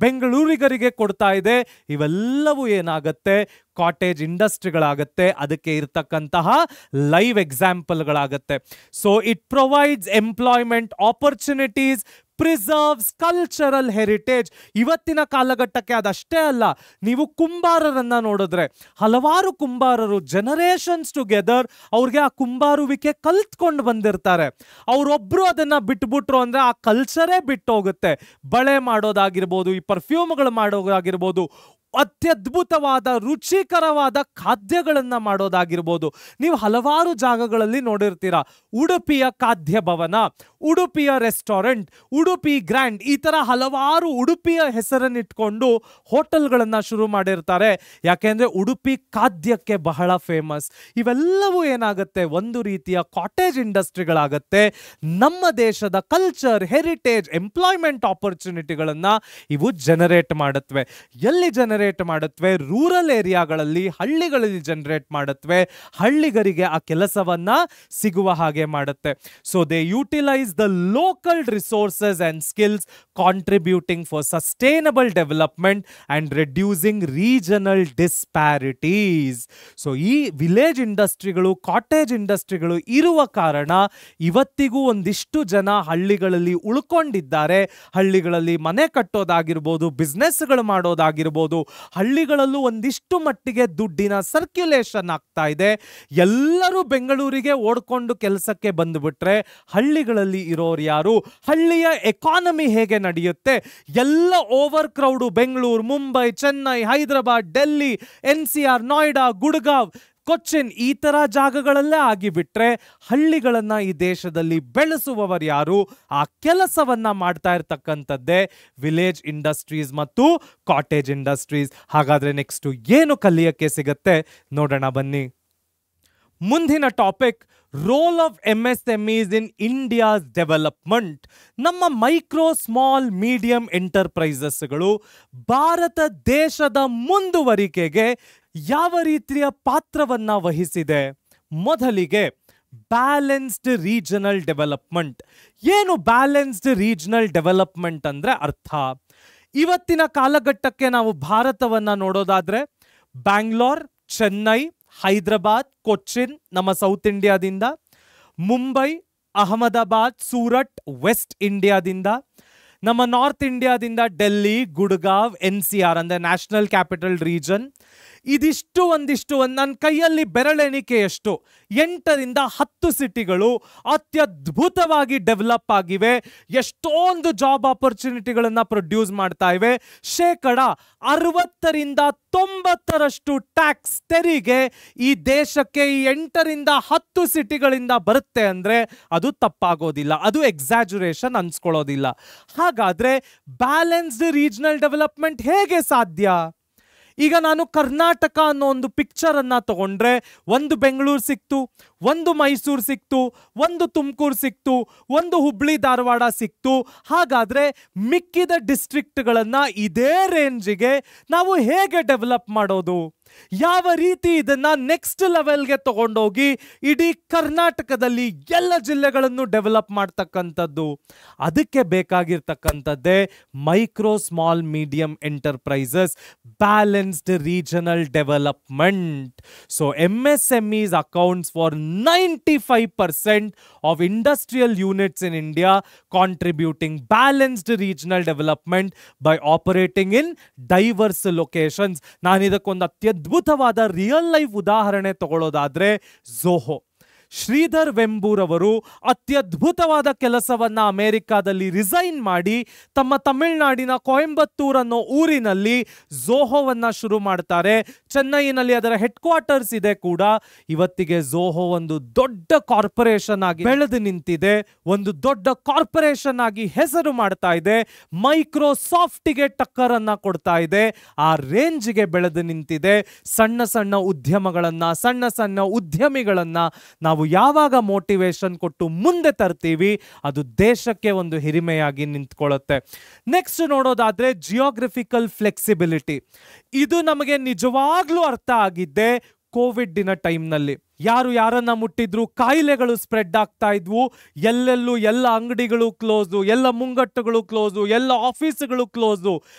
ಬೆಂಗಳೂರಿಗರಿಗೆ ಕೊಡ್ತಾ ಇದೆ. ಇವೆಲ್ಲವೂ ಏನಾಗುತ್ತೆ, ಕಾಟೇಜ್ ಇಂಡಸ್ಟ್ರಿಗಳಾಗತ್ತೆ. ಅದಕ್ಕೆ ಇರ್ತಕ್ಕಂತಹ ಲೈವ್ ಎಕ್ಸಾಂಪಲ್ಗಳಾಗತ್ತೆ. So it provides employment opportunities, preserves cultural heritage. ಇವತ್ತಿನ ಕಾಲಘಟ್ಟಕ್ಕೆ ಅದಷ್ಟೇ ಅಲ್ಲ, ನೀವು ಕುಂಬಾರರನ್ನ ನೋಡಿದ್ರೆ ಹಲವಾರು ಕುಂಬಾರರು ಜನರೇಷನ್ಸ್ ಟುಗೆದರ್ ಅವ್ರಿಗೆ ಆ ಕುಂಬಾರುವಿಕೆ ಕಲ್ತ್ಕೊಂಡು ಬಂದಿರ್ತಾರೆ. ಅವರೊಬ್ರು ಅದನ್ನ ಬಿಟ್ಬಿಟ್ರು ಅಂದ್ರೆ ಆ ಕಲ್ಚರೇ ಬಿಟ್ಟೋಗುತ್ತೆ. ಬಳೆ ಮಾಡೋದಾಗಿರ್ಬೋದು, ಈ ಪರ್ಫ್ಯೂಮ್ಗಳು ಮಾಡೋದಾಗಿರ್ಬೋದು, ಅತ್ಯದ್ಭುತವಾದ ರುಚಿಕರವಾದ ಖಾದ್ಯಗಳನ್ನ ಮಾಡೋದಾಗಿರ್ಬೋದು. ನೀವು ಹಲವಾರು ಜಾಗಗಳಲ್ಲಿ ನೋಡಿರ್ತೀರ. ಉಡುಪಿಯ ಖಾದ್ಯ ಭವನ, ಉಡುಪಿಯ ರೆಸ್ಟೋರೆಂಟ್, ಉಡುಪಿ ಗ್ರ್ಯಾಂಡ್, ಈ ತರ ಹಲವಾರು ಉಡುಪಿಯ ಹೆಸರನ್ನಿಟ್ಕೊಂಡು ಹೋಟೆಲ್ಗಳನ್ನ ಶುರು ಮಾಡಿರ್ತಾರೆ. ಯಾಕೆಂದ್ರೆ ಉಡುಪಿ ಖಾದ್ಯಕ್ಕೆ ಬಹಳ ಫೇಮಸ್. ಇವೆಲ್ಲವೂ ಏನಾಗುತ್ತೆ, ಒಂದು ರೀತಿಯ ಕಾಟೇಜ್ ಇಂಡಸ್ಟ್ರಿಗಳಾಗತ್ತೆ. ನಮ್ಮ ದೇಶದ ಕಲ್ಚರ್, ಹೆರಿಟೇಜ್, ಎಂಪ್ಲಾಯ್ಮೆಂಟ್ ಆಪರ್ಚುನಿಟಿಗಳನ್ನ ಇವು ಜನರೇಟ್ ಮಾಡುತ್ತವೆ. ಎಲ್ಲಿ ಜನರೇಟ್ ಮಾಡುತ್ತವೆ? ರೂರಲ್ ಏರಿಯಾಗಳಲ್ಲಿ, ಹಳ್ಳಿಗಳಲ್ಲಿ ಜನರೇಟ್ ಮಾಡುತ್ತವೆ. ಹಳ್ಳಿಗರಿಗೆ ಆ ಕೆಲಸವನ್ನ ಸಿಗುವ ಹಾಗೆ ಮಾಡುತ್ತೆ. So they utilise the local resources and skills, contributing for sustainable development and reducing regional disparities. So ಈ ವಿಲೇಜ್ ಇಂಡಸ್ಟ್ರಿಗಳು, ಕಾಟೇಜ್ ಇಂಡಸ್ಟ್ರಿಗಳು ಇರುವ ಕಾರಣ ಇವತ್ತಿಗೂ ಒಂದಿಷ್ಟು ಜನ ಹಳ್ಳಿಗಳಲ್ಲಿ ಉಳ್ಕೊಂಡಿದ್ದಾರೆ. ಹಳ್ಳಿಗಳಲ್ಲಿ ಮನೆ ಕಟ್ಟೋದಾಗಿರ್ಬೋದು, ಬಿಸ್ನೆಸ್ಗಳು ಮಾಡೋದಾಗಿರ್ಬೋದು, ಹಳ್ಳಿಗಳಲ್ಲೂ ಒಂದಿಷ್ಟು ಮಟ್ಟಿಗೆ ದುಡ್ಡಿನ ಸರ್ಕ್ಯುಲೇಷನ್ ಆಗ್ತಾ ಇದೆ. ಎಲ್ಲರೂ ಬೆಂಗಳೂರಿಗೆ ಓಡ್ಕೊಂಡು ಕೆಲಸಕ್ಕೆ ಬಂದುಬಿಟ್ರೆ ಹಳ್ಳಿಗಳಲ್ಲಿ ಇರೋರು ಯಾರು? ಹಳ್ಳಿಯ ಎಕಾನಮಿ ಹೇಗೆ ನಡೆಯುತ್ತೆ? ಎಲ್ಲ over crowd. Bengaluru, Mumbai, Chennai, Hyderabad, Delhi, NCR, Noida, Gurgaon, Cochin, ಈ ತರ ಜಾಗಗಳಲ್ಲೇ ಆಗಿಬಿಟ್ರೆ ಹಳ್ಳಿಗಳನ್ನ ಈ ದೇಶದಲ್ಲಿ ಬೆಳೆಸುವವರು ಯಾರು? ಆ ಕೆಲಸವನ್ನ ಮಾಡ್ತಾ ಇರ್ತಕ್ಕಂಥದ್ದೇ ವಿಲೇಜ್ ಇಂಡಸ್ಟ್ರೀಸ್ ಮತ್ತು ಕಾಟೇಜ್ ಇಂಡಸ್ಟ್ರೀಸ್. ಹಾಗಾದ್ರೆ ನೆಕ್ಸ್ಟ್ ಏನು ಕಲಿಯಕ್ಕೆ ಸಿಗತ್ತೆ ನೋಡೋಣ ಬನ್ನಿ. ಮುಂದಿನ topic, role of MSMEs in India's development. ನಮ್ಮ ಮೈಕ್ರೋ, ಸ್ಮಾಲ್, ಮೀಡಿಯಂ ಎಂಟರ್ಪ್ರೈಸಸ್ಗಳು ಭಾರತ ದೇಶದ ಮುಂದುವರಿಕೆಗೆ ಯಾವ ರೀತಿಯ ಪಾತ್ರವನ್ನ ವಹಿಸಿದೆ? ಮೊದಲಿಗೆ ಬ್ಯಾಲೆನ್ಸ್ಡ್ ರೀಜನಲ್ ಡೆವಲಪ್ಮೆಂಟ್. ಏನು ಬ್ಯಾಲೆನ್ಸ್ಡ್ ರೀಜನಲ್ ಡೆವಲಪ್ಮೆಂಟ್ ಅಂದ್ರೆ ಅರ್ಥ? ಇವತ್ತಿನ ಕಾಲಘಟ್ಟಕ್ಕೆ ನಾವು ಭಾರತವನ್ನ ನೋಡೋದಾದ್ರೆ ಬ್ಯಾಂಗ್ಳೂರ್, ಚೆನ್ನೈ, ಹೈದರಾಬಾದ್, ಕೊಚ್ಚಿನ್ ನಮ್ಮ ಸೌತ್ ಇಂಡಿಯಾದಿಂದ, ಮುಂಬೈ, ಅಹಮದಾಬಾದ್, ಸೂರತ್ ವೆಸ್ಟ್ ಇಂಡಿಯಾದಿಂದ, ನಮ್ಮ ನಾರ್ತ್ ಇಂಡಿಯಾದಿಂದ ಡೆಲ್ಲಿ, ಗುಡ್ಗಾಂವ್, NCR ಅಂದ್ರೆ ನ್ಯಾಷನಲ್ ಕ್ಯಾಪಿಟಲ್ ರೀಜನ್. ಇದಿಷ್ಟು ಒಂದಿಷ್ಟು ನನ್ನ ಕೈಯಲ್ಲಿ ಬೆರಳೆಣಿಕೆ ಎಷ್ಟು 8 ರಿಂದ 10 ಸಿಟಿಗಳು ಅತ್ಯದ್ಭುತವಾಗಿ ಡೆವಲಪ್ ಆಗಿವೆ. ಎಷ್ಟೊಂದು ಜಾಬ್ ಆಪರ್ಚುನಿಟಿಗಳನ್ನ ಪ್ರೊಡ್ಯೂಸ್ ಮಾಡ್ತಾ ಇವೆ. 60 ರಿಂದ 90% ಟ್ಯಾಕ್ಸ್ ತೆರಿಗೆ ಈ ದೇಶಕ್ಕೆ ಈ 8 ರಿಂದ 10 ಸಿಟಿಗಳಿಂದ ಬರುತ್ತೆ ಅಂದ್ರೆ ಅದು ತಪ್ಪಾಗೋದಿಲ್ಲ, ಅದು ಎಕ್ಸಾಜುರೇಷನ್ ಅನ್ಸ್ಕೊಳ್ಳೋದಿಲ್ಲ. ಹಾಗಾದ್ರೆ ಬ್ಯಾಲೆನ್ಸ್ಡ್ ರೀಜನಲ್ ಡೆವಲಪ್ಮೆಂಟ್ ಹೇಗೆ ಸಾಧ್ಯ? ಈಗ ನಾನು ಕರ್ನಾಟಕ ಅನ್ನೋ ಒಂದು ಪಿಕ್ಚರ್ ಅನ್ನ ತಗೊಂಡ್ರೆ ಒಂದು ಬೆಂಗಳೂರು ಸಿಕ್ತು, ಒಂದು ಮೈಸೂರು ಸಿಕ್ತು, ಒಂದು ತುಮಕೂರು ಸಿಕ್ತು, ಒಂದು ಹುಬ್ಳಿ ಧಾರವಾಡ ಸಿಕ್ತು. ಹಾಗಾದ್ರೆ ಮಿಕ್ಕಿದ ಡಿಸ್ಟ್ರಿಕ್ಟ್ಗಳನ್ನ ಇದೇ ರೇಂಜಿಗೆ ನಾವು ಹೇಗೆ ಡೆವಲಪ್ ಮಾಡೋದು? ಯಾವ ರೀತಿ ಇದನ್ನ ನೆಕ್ಸ್ಟ್ ಲೆವೆಲ್ಗೆ ತಗೊಂಡೋಗಿ ಇಡೀ ಕರ್ನಾಟಕದಲ್ಲಿ ಎಲ್ಲ ಜಿಲ್ಲೆಗಳನ್ನು ಡೆವಲಪ್ ಮಾಡ್ತಕ್ಕಂಥದ್ದು? ಅದಕ್ಕೆ ಬೇಕಾಗಿರ್ತಕ್ಕಂಥದ್ದೇ micro, small, medium enterprises, balanced regional development. So MSMEs accounts for 95% of industrial units in India, contributing balanced regional development by operating in diverse locations. ನಾನು ಇದಕ್ಕೊಂದು ಅತ್ಯದ್ಭುತವಾದ ರಿಯಲ್ ಲೈಫ್ ಉದಾಹರಣೆ ತಗೊಳ್ಳೋದಾದ್ರೆ ಝೋಹೋ. ಶ್ರೀಧರ್ ವೆಂಬೂರ್ ಅವರು ಅತ್ಯದ್ಭುತವಾದ ಕೆಲಸವನ್ನ ಅಮೆರಿಕಾದಲ್ಲಿ ರಿಸೈನ್ ಮಾಡಿ ತಮ್ಮ ತಮಿಳುನಾಡಿನ ಕೊಯಂಬತ್ತೂರ್ ಅನ್ನೋ ಊರಿನಲ್ಲಿ ಝೋಹೋವನ್ನ ಶುರು ಮಾಡ್ತಾರೆ. ಚೆನ್ನೈನಲ್ಲಿ ಅದರ ಹೆಡ್ ಕ್ವಾರ್ಟರ್ಸ್ ಇದೆ ಕೂಡ. ಇವತ್ತಿಗೆ ಝೋಹೋ ಒಂದು ದೊಡ್ಡ ಕಾರ್ಪೊರೇಷನ್ ಆಗಿ ಬೆಳೆದು ನಿಂತಿದೆ, ಒಂದು ದೊಡ್ಡ ಕಾರ್ಪೊರೇಷನ್ ಆಗಿ ಹೆಸರು ಮಾಡ್ತಾ ಇದೆ. ಮೈಕ್ರೋಸಾಫ್ಟ್ಗೆ ಟಕ್ಕರ್ ಅನ್ನ ಕೊಡ್ತಾ ಇದೆ, ಆ ರೇಂಜ್ಗೆ ಬೆಳೆದು ನಿಂತಿದೆ. ಸಣ್ಣ ಸಣ್ಣ ಉದ್ಯಮಗಳನ್ನ, ಸಣ್ಣ ಸಣ್ಣ ಉದ್ಯಮಿಗಳನ್ನ ನಾವು ನಾವು ಯಾವಾಗ ಮೋಟಿವೇಶನ್ ಕೊಟ್ಟು ಮುಂದೆ ತರ್ತೀವಿ ಅದು ದೇಶಕ್ಕೆ ಒಂದು ಹಿರಿಮೆಯಾಗಿ ನಿಂತ್ಕೊಳ್ಳುತ್ತೆ. ನೆಕ್ಸ್ಟ್ ನೋಡೋದಾದ್ರೆ ಜಿಯೋಗ್ರಫಿಕಲ್ ಫ್ಲೆಕ್ಸಿಬಿಲಿಟಿ. ಇದು ನಮಗೆ ನಿಜವಾಗ್ಲೂ ಅರ್ಥ ಆಗಿದ್ದೆ ಕೋವಿಡ್ನ ಟೈಮ್ನಲ್ಲಿ. ಯಾರು ಯಾರನ್ನ ಮುಟ್ಟಿದ್ರು ಕಾಯಿಲೆಗಳು ಸ್ಪ್ರೆಡ್ ಆಗ್ತಾ ಇದ್ವು. ಎಲ್ಲೆಲ್ಲೂ ಎಲ್ಲ ಅಂಗಡಿಗಳು ಕ್ಲೋಸು, ಎಲ್ಲ ಮುಂಗಟ್ಟುಗಳು ಕ್ಲೋಸು, ಎಲ್ಲ ಆಫೀಸುಗಳು ಕ್ಲೋಸು.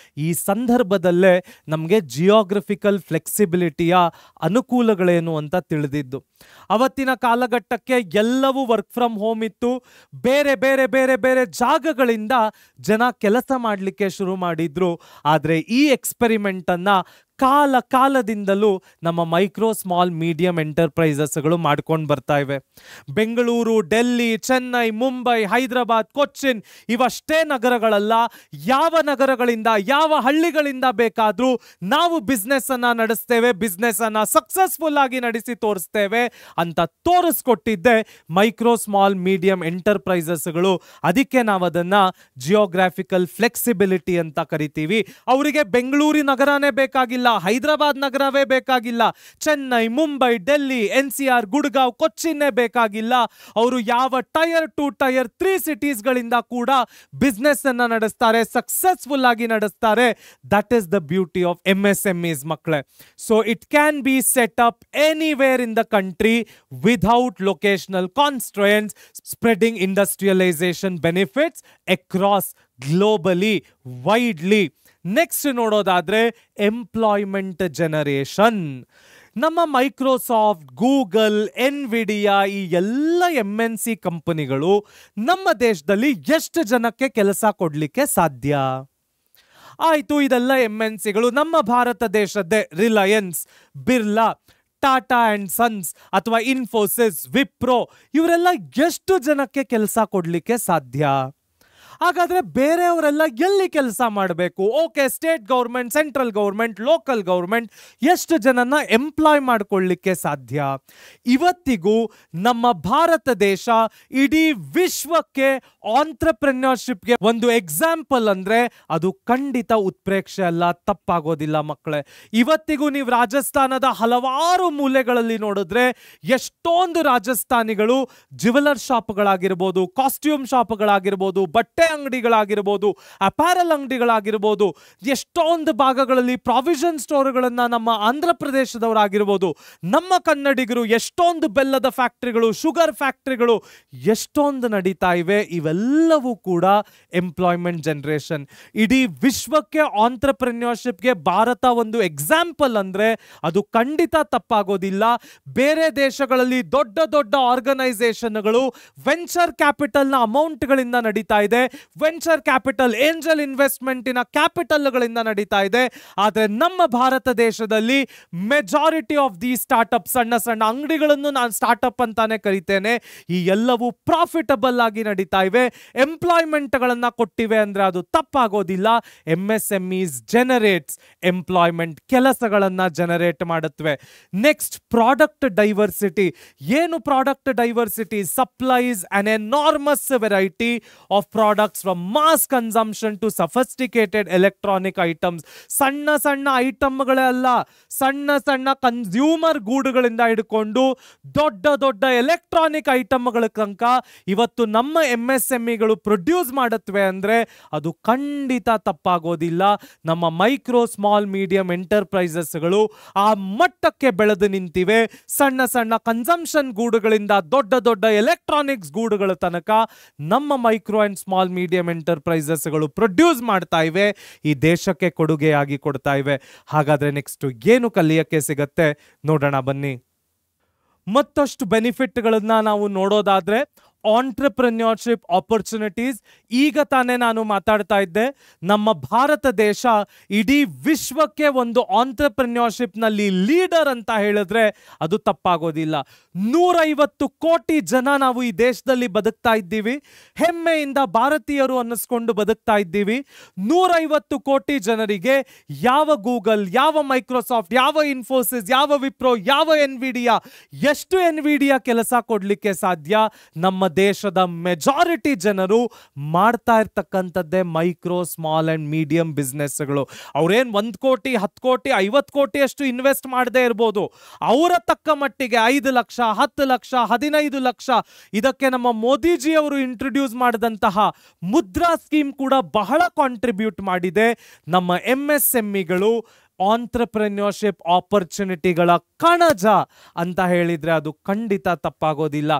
ಈ ಸಂದರ್ಭದಲ್ಲೇ ನಮಗೆ ಜಿಯೋಗ್ರಫಿಕಲ್ ಫ್ಲೆಕ್ಸಿಬಿಲಿಟಿಯ ಅನುಕೂಲಗಳೇನು ಅಂತ ತಿಳಿದಿದ್ದು. ಅವತ್ತಿನ ಕಾಲಘಟ್ಟಕ್ಕೆ ಎಲ್ಲವೂ ವರ್ಕ್ ಫ್ರಮ್ ಹೋಮ್ ಇತ್ತು. ಬೇರೆ ಬೇರೆ ಬೇರೆ ಬೇರೆ ಜಾಗಗಳಿಂದ ಜನ ಕೆಲಸ ಮಾಡಲಿಕ್ಕೆ ಶುರು ಮಾಡಿದ್ರು. ಆದರೆ ಈ ಎಕ್ಸ್ಪೆರಿಮೆಂಟನ್ನು ಕಾಲದಿಂದಲೂ ನಮ್ಮ ಮೈಕ್ರೋ ಸ್ಮಾಲ್ ಮೀಡಿಯಂ ಎಂಟರ್ಪ್ರೈಸಸ್ಗಳು ಮಾಡ್ಕೊಂಡು ಬರ್ತಾ ಇವೆ. ಬೆಂಗಳೂರು, ಡೆಲ್ಲಿ, ಚೆನ್ನೈ, ಮುಂಬೈ, ಹೈದರಾಬಾದ್, ಕೊಚ್ಚಿನ್ ಇವಷ್ಟೇ ನಗರಗಳಲ್ಲ, ಯಾವ ನಗರಗಳಿಂದ ಯಾವ ಹಳ್ಳಿಗಳಿಂದ ಬೇಕಾದರೂ ನಾವು ಬಿಸ್ನೆಸ್ ಅನ್ನ ನಡೆಸ್ತೇವೆ, ಬಿಸ್ನೆಸ್ ಅನ್ನ ಸಕ್ಸಸ್ಫುಲ್ ಆಗಿ ನಡೆಸಿ ತೋರಿಸ್ತೇವೆ ಅಂತ ತೋರಿಸ್ಕೊಟ್ಟಿದ್ದೆ ಮೈಕ್ರೋ ಸ್ಮಾಲ್ ಮೀಡಿಯಂ ಎಂಟರ್ಪ್ರೈಸಸ್ಗಳು. ಅದಕ್ಕೆ ನಾವು ಅದನ್ನ ಜಿಯೋಗ್ರಾಫಿಕಲ್ ಫ್ಲೆಕ್ಸಿಬಿಲಿಟಿ ಅಂತ ಕರಿತೀವಿ. ಅವರಿಗೆ ಬೆಂಗಳೂರು ನಗರನೇ ಬೇಕಾಗಿಲ್ಲ, ಹೈದರಾಬಾದ್ ನಗರವೇ ಬೇಕಾಗಿಲ್ಲ, ಚೆನ್ನೈ, ಮುಂಬೈ, ಡೆಲ್ಲಿ, NCR, ಗುಡ್ಗಾಂವ್, ಕೊಚ್ಚಿನ್ನೇ ಬೇಕಾಗಿಲ್ಲ. ಅವರು ಯಾವ ಟೈರ್ 2, ಟೈರ್ 3 ಸಿಟೀಸ್ಗಳಿಂದ ಕೂಡ ಬಿಸ್ನೆಸ್ ಅನ್ನ ನಡೆಸ್ತಾರೆ, ಸಕ್ಸಸ್ಫುಲ್ ಆಗಿ ನಡೆಸ್ತಾರೆ. That is the beauty of MSMEs ಮಕ್ಕಳೇ. So it can be set up anywhere in the country without locational constraints, spreading industrialisation benefits across globally, widely. Next ನೋಡೋದಾದ್ರೆ ಎಂಪ್ಲಾಯ್ಮೆಂಟ್ ಜನರೇಷನ್. ನಮ್ಮ Microsoft, Google, Nvidia ಈ ಎಲ್ಲ MNC ಕಂಪನಿಗಳು ನಮ್ಮ ದೇಶದಲ್ಲಿ ಎಷ್ಟು ಜನಕ್ಕೆ ಕೆಲಸ ಕೊಡಲಿಕ್ಕೆ ಸಾಧ್ಯ? ಆಯಿತು, ಇದೆಲ್ಲ MNCಗಳು ನಮ್ಮ ಭಾರತ ದೇಶದ್ದೇ. ರಿಲಯನ್ಸ್, ಬಿರ್ಲಾ, ಟಾಟಾ ಅಂಡ್ ಸನ್ಸ್ ಅಥವಾ ಇನ್ಫೋಸಿಸ್, ವಿಪ್ರೋ ಇವರೆಲ್ಲ ಎಷ್ಟು ಜನಕ್ಕೆ ಕೆಲಸ ಕೊಡಲಿಕ್ಕೆ ಸಾಧ್ಯ? ಹಾಗಾದ್ರೆ ಬೇರೆಯವರೆಲ್ಲ ಎಲ್ಲಿ ಕೆಲಸ ಮಾಡಬೇಕು? Okay, state government, central government, local government ಎಷ್ಟು ಜನನ್ನ ಎಂಪ್ಲಾಯ್ ಮಾಡಿಕೊಳ್ಳಲಿಕ್ಕೆ ಸಾಧ್ಯ? ಇವತ್ತಿಗೂ ನಮ್ಮ ಭಾರತ ದೇಶ ಇಡೀ ವಿಶ್ವಕ್ಕೆ ಆಂಟ್ರಪ್ರೆನ್ಯೂರ್ಶಿಪ್ಗೆ ಒಂದು ಎಕ್ಸಾಂಪಲ್ ಅಂದ್ರೆ ಅದು ಖಂಡಿತ ಉತ್ಪ್ರೇಕ್ಷೆ ಅಲ್ಲ, ತಪ್ಪಾಗೋದಿಲ್ಲ ಮಕ್ಕಳೇ. ಇವತ್ತಿಗೂ ನೀವು ರಾಜಸ್ಥಾನದ ಹಲವಾರು ಮೂಲೆಗಳಲ್ಲಿ ನೋಡಿದ್ರೆ ಎಷ್ಟೊಂದು ರಾಜಸ್ಥಾನಿಗಳು ಜ್ಯುವೆಲರ್ ಶಾಪ್ಗಳಾಗಿರ್ಬೋದು, ಕಾಸ್ಟ್ಯೂಮ್ ಶಾಪ್ಗಳಾಗಿರ್ಬೋದು, ಬಟ್ಟೆ ಅಂಗಡಿಗಳಾಗಿರ್ಬೋದು, ಅಪ್ಯಾರಲ್ ಅಂಗಡಿಗಳಾಗಿರ್ಬೋದು, ಎಷ್ಟೊಂದು ಭಾಗಗಳಲ್ಲಿ ಪ್ರಾವಿಷನ್ ಸ್ಟೋರ್ಗಳನ್ನ ನಮ್ಮ ಆಂಧ್ರ ಪ್ರದೇಶದವರಾಗಿರ್ಬೋದು, ನಮ್ಮ ಕನ್ನಡಿಗರು ಎಷ್ಟೊಂದು ಬೆಲ್ಲದ ಫ್ಯಾಕ್ಟ್ರಿಗಳು, ಶುಗರ್ ಫ್ಯಾಕ್ಟ್ರಿಗಳು ಎಷ್ಟೊಂದು ನಡೀತಾ ಇವೆ. ಇವೆಲ್ಲವೂ ಕೂಡ ಎಂಪ್ಲಾಯ್ಮೆಂಟ್ ಜನರೇಷನ್. ಇಡೀ ವಿಶ್ವಕ್ಕೆ ಆಂಟ್ರಪ್ರೆನ್ಯೂರ್ಶಿಪ್ಗೆ ಭಾರತ ಒಂದು ಎಕ್ಸಾಂಪಲ್ ಅಂದ್ರೆ ಅದು ಖಂಡಿತ ತಪ್ಪಾಗೋದಿಲ್ಲ. ಬೇರೆ ದೇಶಗಳಲ್ಲಿ ದೊಡ್ಡ ದೊಡ್ಡ ಆರ್ಗನೈಸೇಷನ್ಗಳು ವೆಂಚರ್ ಕ್ಯಾಪಿಟಲ್ನ ಅಮೌಂಟ್ಗಳಿಂದ ನಡೀತಾ ಇದೆ, ವೆಂಚರ್ ಕ್ಯಾಪಿಟಲ್, ಏಂಜಲ್ ಇನ್ವೆಸ್ಟ್ಮೆಂಟಿನ ಕ್ಯಾಪಿಟಲ್ಗಳಿಂದ ನಡೀತಾ ಇದೆ. ಆದರೆ ನಮ್ಮ ಭಾರತ ದೇಶದಲ್ಲಿ ಮೆಜಾರಿಟಿ ಆಫ್ ದಿ ಸ್ಟಾರ್ಟ್ಅಪ್, ಸಣ್ಣ ಸಣ್ಣ ಅಂಗಡಿಗಳನ್ನು ನಾನು ಸ್ಟಾರ್ಟ್ಅಪ್ ಅಂತಾನೆ ಕರಿತೇನೆ, ಈ ಎಲ್ಲವೂ ಪ್ರಾಫಿಟಬಲ್ ಆಗಿ ನಡೀತಾ ಇವೆ, ಎಂಪ್ಲಾಯ್ಮೆಂಟ್ಗಳನ್ನ ಕೊಟ್ಟಿವೆ ಅಂದ್ರೆ ಅದು ತಪ್ಪಾಗೋದಿಲ್ಲ. MSMEs ಜನರೇಟ್ಸ್ ಎಂಪ್ಲಾಯ್ಮೆಂಟ್, ಕೆಲಸಗಳನ್ನ ಜನರೇಟ್ ಮಾಡುತ್ತವೆ. Next, product diversity. ಏನು product diversity? Supplies an enormous variety of products from mass consumption to sophisticated electronic items. ಸಣ್ಣ ಸಣ್ಣ ಐಟಮ್ಗಳೇ ಅಲ್ಲ, ಸಣ್ಣ ಸಣ್ಣ ಕನ್ಸ್ಯೂಮರ್ ಗೂಡ್ಗಳಿಂದ ಹಿಡ್ಕೊಂಡು ದೊಡ್ಡ ದೊಡ್ಡ ಎಲೆಕ್ಟ್ರಾನಿಕ್ ಐಟಮ್ಗಳ ತನಕ ಇವತ್ತು ನಮ್ಮ MSMEಗಳು ಪ್ರೊಡ್ಯೂಸ್ ಮಾಡುತ್ತವೆ ಅಂದ್ರೆ ಅದು ಖಂಡಿತ ತಪ್ಪಾಗೋದಿಲ್ಲ. ನಮ್ಮ ಮೈಕ್ರೋ ಸ್ಮಾಲ್ ಮೀಡಿಯಂ ಎಂಟರ್ಪ್ರೈಸಸ್ಗಳು ಆ ಮಟ್ಟಕ್ಕೆ ಬೆಳೆದು ನಿಂತಿವೆ. ಸಣ್ಣ ಸಣ್ಣ ಕನ್ಸಂಪ್ಷನ್ ಗೂಡುಗಳಿಂದ ದೊಡ್ಡ ದೊಡ್ಡ ಎಲೆಕ್ಟ್ರಾನಿಕ್ಸ್ ಗೂಡುಗಳ ತನಕ ನಮ್ಮ ಮೈಕ್ರೋ ಅಂಡ್ ಸ್ಮಾಲ್ ಮೀಡಿಯಂ ಎಂಟರ್ಪ್ರೈಸಸ್ಗಳು ಪ್ರೊಡ್ಯೂಸ್ ಮಾಡ್ತಾ ಇವೆ, ಈ ದೇಶಕ್ಕೆ ಕೊಡುಗೆಯಾಗಿ ಕೊಡ್ತಾ ಇವೆ. ಹಾಗಾದ್ರೆ ನೆಕ್ಸ್ಟ್ ಏನು ಕಲಿಯಕ್ಕೆ ಸಿಗತ್ತೆ ನೋಡೋಣ ಬನ್ನಿ. ಮತ್ತಷ್ಟು ಬೆನಿಫಿಟ್ಗಳನ್ನ ನಾವು ನೋಡೋದಾದ್ರೆ ಆಂಟ್ರಪ್ರೆನ್ಯೂರ್ಶಿಪ್ ಆಪರ್ಚುನಿಟೀಸ್. ಈಗ ತಾನೇ ನಾನು ಮಾತಾಡ್ತಾ ಇದ್ದೆ, ನಮ್ಮ ಭಾರತ ದೇಶ ಇಡೀ ವಿಶ್ವಕ್ಕೆ ಒಂದು ಆಂಟ್ರಪ್ರೆನ್ಯೂರ್ಶಿಪ್ ನಲ್ಲಿ ಲೀಡರ್ ಅಂತ ಹೇಳಿದ್ರೆ ಅದು ತಪ್ಪಾಗೋದಿಲ್ಲ. 150 ಕೋಟಿ ಜನ ನಾವು ಈ ದೇಶದಲ್ಲಿ ಬದುಕ್ತಾ ಇದ್ದೀವಿ, ಹೆಮ್ಮೆಯಿಂದ ಭಾರತೀಯರು ಅನ್ನಿಸ್ಕೊಂಡು ಬದುಕ್ತಾ ಇದ್ದೀವಿ. 150 ಕೋಟಿ ಜನರಿಗೆ ಯಾವ ಗೂಗಲ್, ಯಾವ ಮೈಕ್ರೋಸಾಫ್ಟ್, ಯಾವ ಇನ್ಫೋಸಿಸ್, ಯಾವ ವಿಪ್ರೋ, ಯಾವ ಎನ್ವಿಡಿಯಾ, ಎಷ್ಟು ಎನ್ವಿಡಿಯಾ ಕೆಲಸ ಕೊಡ್ಲಿಕ್ಕೆ ಸಾಧ್ಯ? ನಮ್ಮ ದೇಶದ ಮೆಜಾರಿಟಿ ಜನರು ಮಾಡ್ತಾ ಇರ್ತಕ್ಕಂಥದ್ದೇ ಮೈಕ್ರೋ ಸ್ಮಾಲ್ ಅಂಡ್ ಮೀಡಿಯಂ ಬಿಸ್ನೆಸ್ಗಳು. ಅವ್ರೇನ್ 1 ಕೋಟಿ 10 ಕೋಟಿ 50 ಕೋಟಿ ಅಷ್ಟು ಇನ್ವೆಸ್ಟ್ ಮಾಡದೇ ಇರ್ಬೋದು, ಅವರ ತಕ್ಕ ಮಟ್ಟಿಗೆ 5 ಲಕ್ಷ 10 ಲಕ್ಷ 15 ಲಕ್ಷ, ಇದಕ್ಕೆ ನಮ್ಮ ಮೋದಿಜಿ ಅವರು ಇಂಟ್ರೊಡ್ಯೂಸ್ ಮಾಡಿದಂತಹ ಮುದ್ರಾ ಸ್ಕೀಮ್ ಕೂಡ ಬಹಳ ಕಾಂಟ್ರಿಬ್ಯೂಟ್ ಮಾಡಿದೆ. ನಮ್ಮ MSMEಗಳು ಆಂಟ್ರಪ್ರೆನ್ಯೂರ್ಶಿಪ್ ಆಪರ್ಚುನಿಟಿಗಳ ಕಣಜ ಅಂತ ಹೇಳಿದ್ರೆ ಅದು ಖಂಡಿತ ತಪ್ಪಾಗೋದಿಲ್ಲ.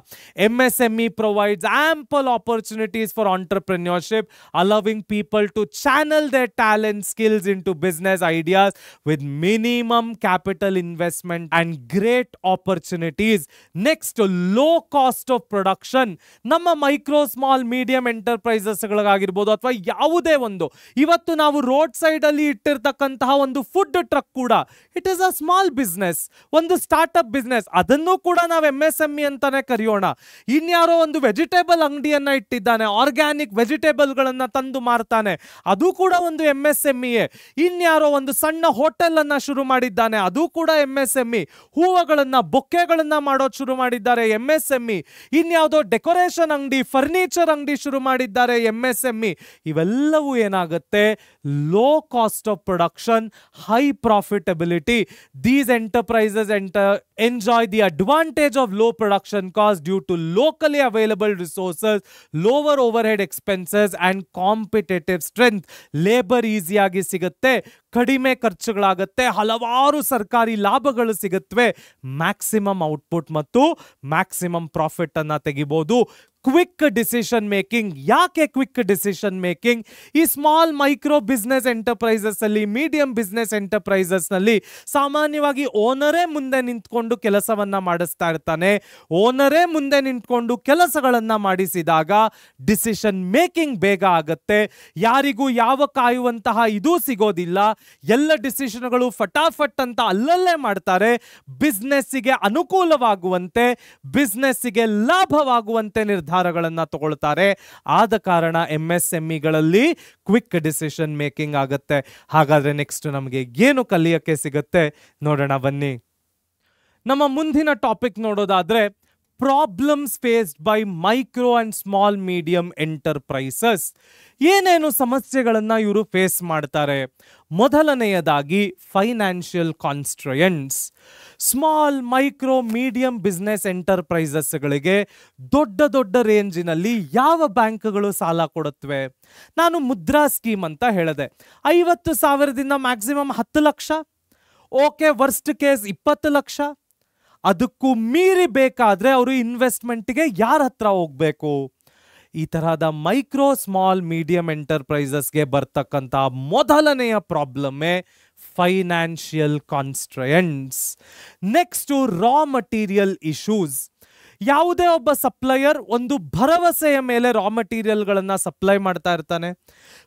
MSME provides ample opportunities for entrepreneurship, allowing people to channel their talent skills into business ideas with minimum capital investment and great opportunities. Next, low cost of production. ನಮ್ಮ ಮೈಕ್ರೋ ಸ್ಮಾಲ್ ಮೀಡಿಯಂ ಎಂಟರ್ಪ್ರೈಸಸ್ಗಳಿಗಾಗಿರ್ಬೋದು ಅಥವಾ ಯಾವುದೇ ಒಂದು, ಇವತ್ತು ನಾವು road side ಅಲ್ಲಿ ಇಟ್ಟಿರ್ತಕ್ಕಂತಹ ಒಂದು food truck ಕೂಡ it is a small business, ಒಂದು ಸ್ಟಾರ್ಟ್ಅಪ್ ಬಿಸ್ನೆಸ್. ಅದನ್ನು ಕೂಡ ನಾವು MSME ಅಂತಾನೆ ಕರೆಯೋಣ. ಇನ್ಯಾರೋ ಒಂದು ವೆಜಿಟೇಬಲ್ ಅಂಗಡಿಯನ್ನ ಇಟ್ಟಿದ್ದಾನೆ, ಆರ್ಗ್ಯಾನಿಕ್ ವೆಜಿಟೇಬಲ್ಗಳನ್ನ ತಂದು ಮಾರ್ತಾನೆ, ಅದು ಕೂಡ ಒಂದು MSME. ಇನ್ಯಾರೋ ಒಂದು ಸಣ್ಣ ಹೋಟೆಲ್ ಅನ್ನ ಶುರು ಮಾಡಿದ್ದಾನೆ, ಅದು ಕೂಡ MSME. ಹೂವುಗಳನ್ನ ಬೊಕ್ಕೆಗಳನ್ನ ಮಾಡೋದು ಶುರು ಮಾಡಿದ್ದಾರೆ MSME. ಇನ್ಯಾವುದೋ ಡೆಕೋರೇಷನ್ ಅಂಗಡಿ, ಫರ್ನಿಚರ್ ಅಂಗಡಿ ಶುರು ಮಾಡಿದ್ದಾರೆ MSME. ಇವೆಲ್ಲವೂ ಏನಾಗುತ್ತೆ, low cost of production, high profitability. These enterprises enjoy the advantage of low production cost due to locally available resources, lower overhead expenses and competitive strength. Labor easy ಆಗಿ ಸಿಗುತ್ತೆ, ಕಡಿಮೆ ಖರ್ಚುಗಳಾಗುತ್ತೆ, ಹಲವಾರು ಸರ್ಕಾರಿ ಲಾಭಗಳು ಸಿಗುತ್ತವೆ, ಮ್ಯಾಕ್ಸಿಮಮ್ ಔಟ್ಪುಟ್ ಮತ್ತು ಮ್ಯಾಕ್ಸಿಮಮ್ ಪ್ರಾಫಿಟ್ ಅನ್ನ ತೆಗಿಬಹುದು. Quick decision making. ಯಾಕೆ ಕ್ವಿಕ್ ಡಿಸಿಷನ್ ಮೇಕಿಂಗ್? ಈ ಸ್ಮಾಲ್ ಮೈಕ್ರೋ ಬಿಸ್ನೆಸ್ ಎಂಟರ್ಪ್ರೈಸಸ್ ಅಲ್ಲಿ, ಮೀಡಿಯಂ ಬಿಸ್ನೆಸ್ ಎಂಟರ್ಪ್ರೈಸಸ್ ನಲ್ಲಿ ಸಾಮಾನ್ಯವಾಗಿ ಓನರೇ ಮುಂದೆ ನಿಂತ್ಕೊಂಡು ಕೆಲಸವನ್ನ ಮಾಡಿಸ್ತಾ ಇರ್ತಾನೆ. ಓನರೇ ಮುಂದೆ ನಿಂತ್ಕೊಂಡು ಕೆಲಸಗಳನ್ನ ಮಾಡಿಸಿದಾಗ ಡಿಸಿಷನ್ ಮೇಕಿಂಗ್ ಬೇಗ ಆಗತ್ತೆ. ಯಾರಿಗೂ ಯಾವ ಕಾಯುವಂತಹ ಇದು ಸಿಗೋದಿಲ್ಲ. ಎಲ್ಲ ಡಿಸಿಷನ್ಗಳು ಫಟಾಫಟ್ ಅಂತ ಅಲ್ಲಲ್ಲೇ ಮಾಡ್ತಾರೆ. ಬಿಸ್ನೆಸ್ಸಿಗೆ ಅನುಕೂಲವಾಗುವಂತೆ, ಬಿಸ್ನೆಸ್ಸಿಗೆ ಲಾಭವಾಗುವಂತೆ ನಿರ್ಧಾರಗಳನ್ನ ತಗೊಳ್ತಾರೆ. ಆದ ಕಾರಣ MSMEಗಳಲ್ಲಿ ಕ್ವಿಕ್ ಡಿಸಿಷನ್ ಮೇಕಿಂಗ್ ಆಗುತ್ತೆ. ಹಾಗಾದ್ರೆ ನೆಕ್ಸ್ಟ್ ನಮಗೆ ಏನು ಕಲಿಯಕ್ಕೆ ಸಿಗುತ್ತೆ ನೋಡೋಣ ಬನ್ನಿ. ನಮ್ಮ ಮುಂದಿನ ಟಾಪಿಕ್ ನೋಡೋದಾದ್ರೆ problems faced by micro and small medium enterprises. ಏನೇನು ಸಮಸ್ಯೆಗಳನ್ನ ಇವರು ಫೇಸ್ ಮಾಡ್ತಾರೆ? ಮೊದಲನೆಯದಾಗಿ financial constraints. Small micro medium business ಎಂಟರ್ಪ್ರೈಸಸ್ಗಳಿಗೆ ದೊಡ್ಡ ದೊಡ್ಡ ರೇಂಜಿನಲ್ಲಿ ಯಾವ ಬ್ಯಾಂಕ್ಗಳು ಸಾಲ ಕೊಡುತ್ತವೆ? ನಾನು ಮುದ್ರಾ ಸ್ಕೀಮ್ ಅಂತ ಹೇಳಿದೆ, 50,000ದಿಂದ maximum 10 lakh, okay, worst case 20 lakh. ಅದಕ್ಕೂ ಮೀರಿ ಬೇಕಾದ್ರೆ ಅವರು ಇನ್ವೆಸ್ಟ್ಮೆಂಟ್ಗೆ ಯಾರ ಹತ್ರ ಹೋಗ್ಬೇಕು? ಈ ತರಹದ ಮೈಕ್ರೋ ಸ್ಮಾಲ್ ಮೀಡಿಯಂ ಎಂಟರ್ಪ್ರೈಸಸ್ಗೆ ಬರ್ತಕ್ಕಂಥ ಮೊದಲನೆಯ ಪ್ರಾಬ್ಲಮ್ಮೇ financial constraints. Next, raw material issues. ಯಾವುದೇ ಒಬ್ಬ ಸಪ್ಲೈಯರ್ ಒಂದು ಭರವಸೆಯ ಮೇಲೆ ರಾ ಮಟೀರಿಯಲ್ಗಳನ್ನ ಸಪ್ಲೈ ಮಾಡ್ತಾ ಇರ್ತಾನೆ.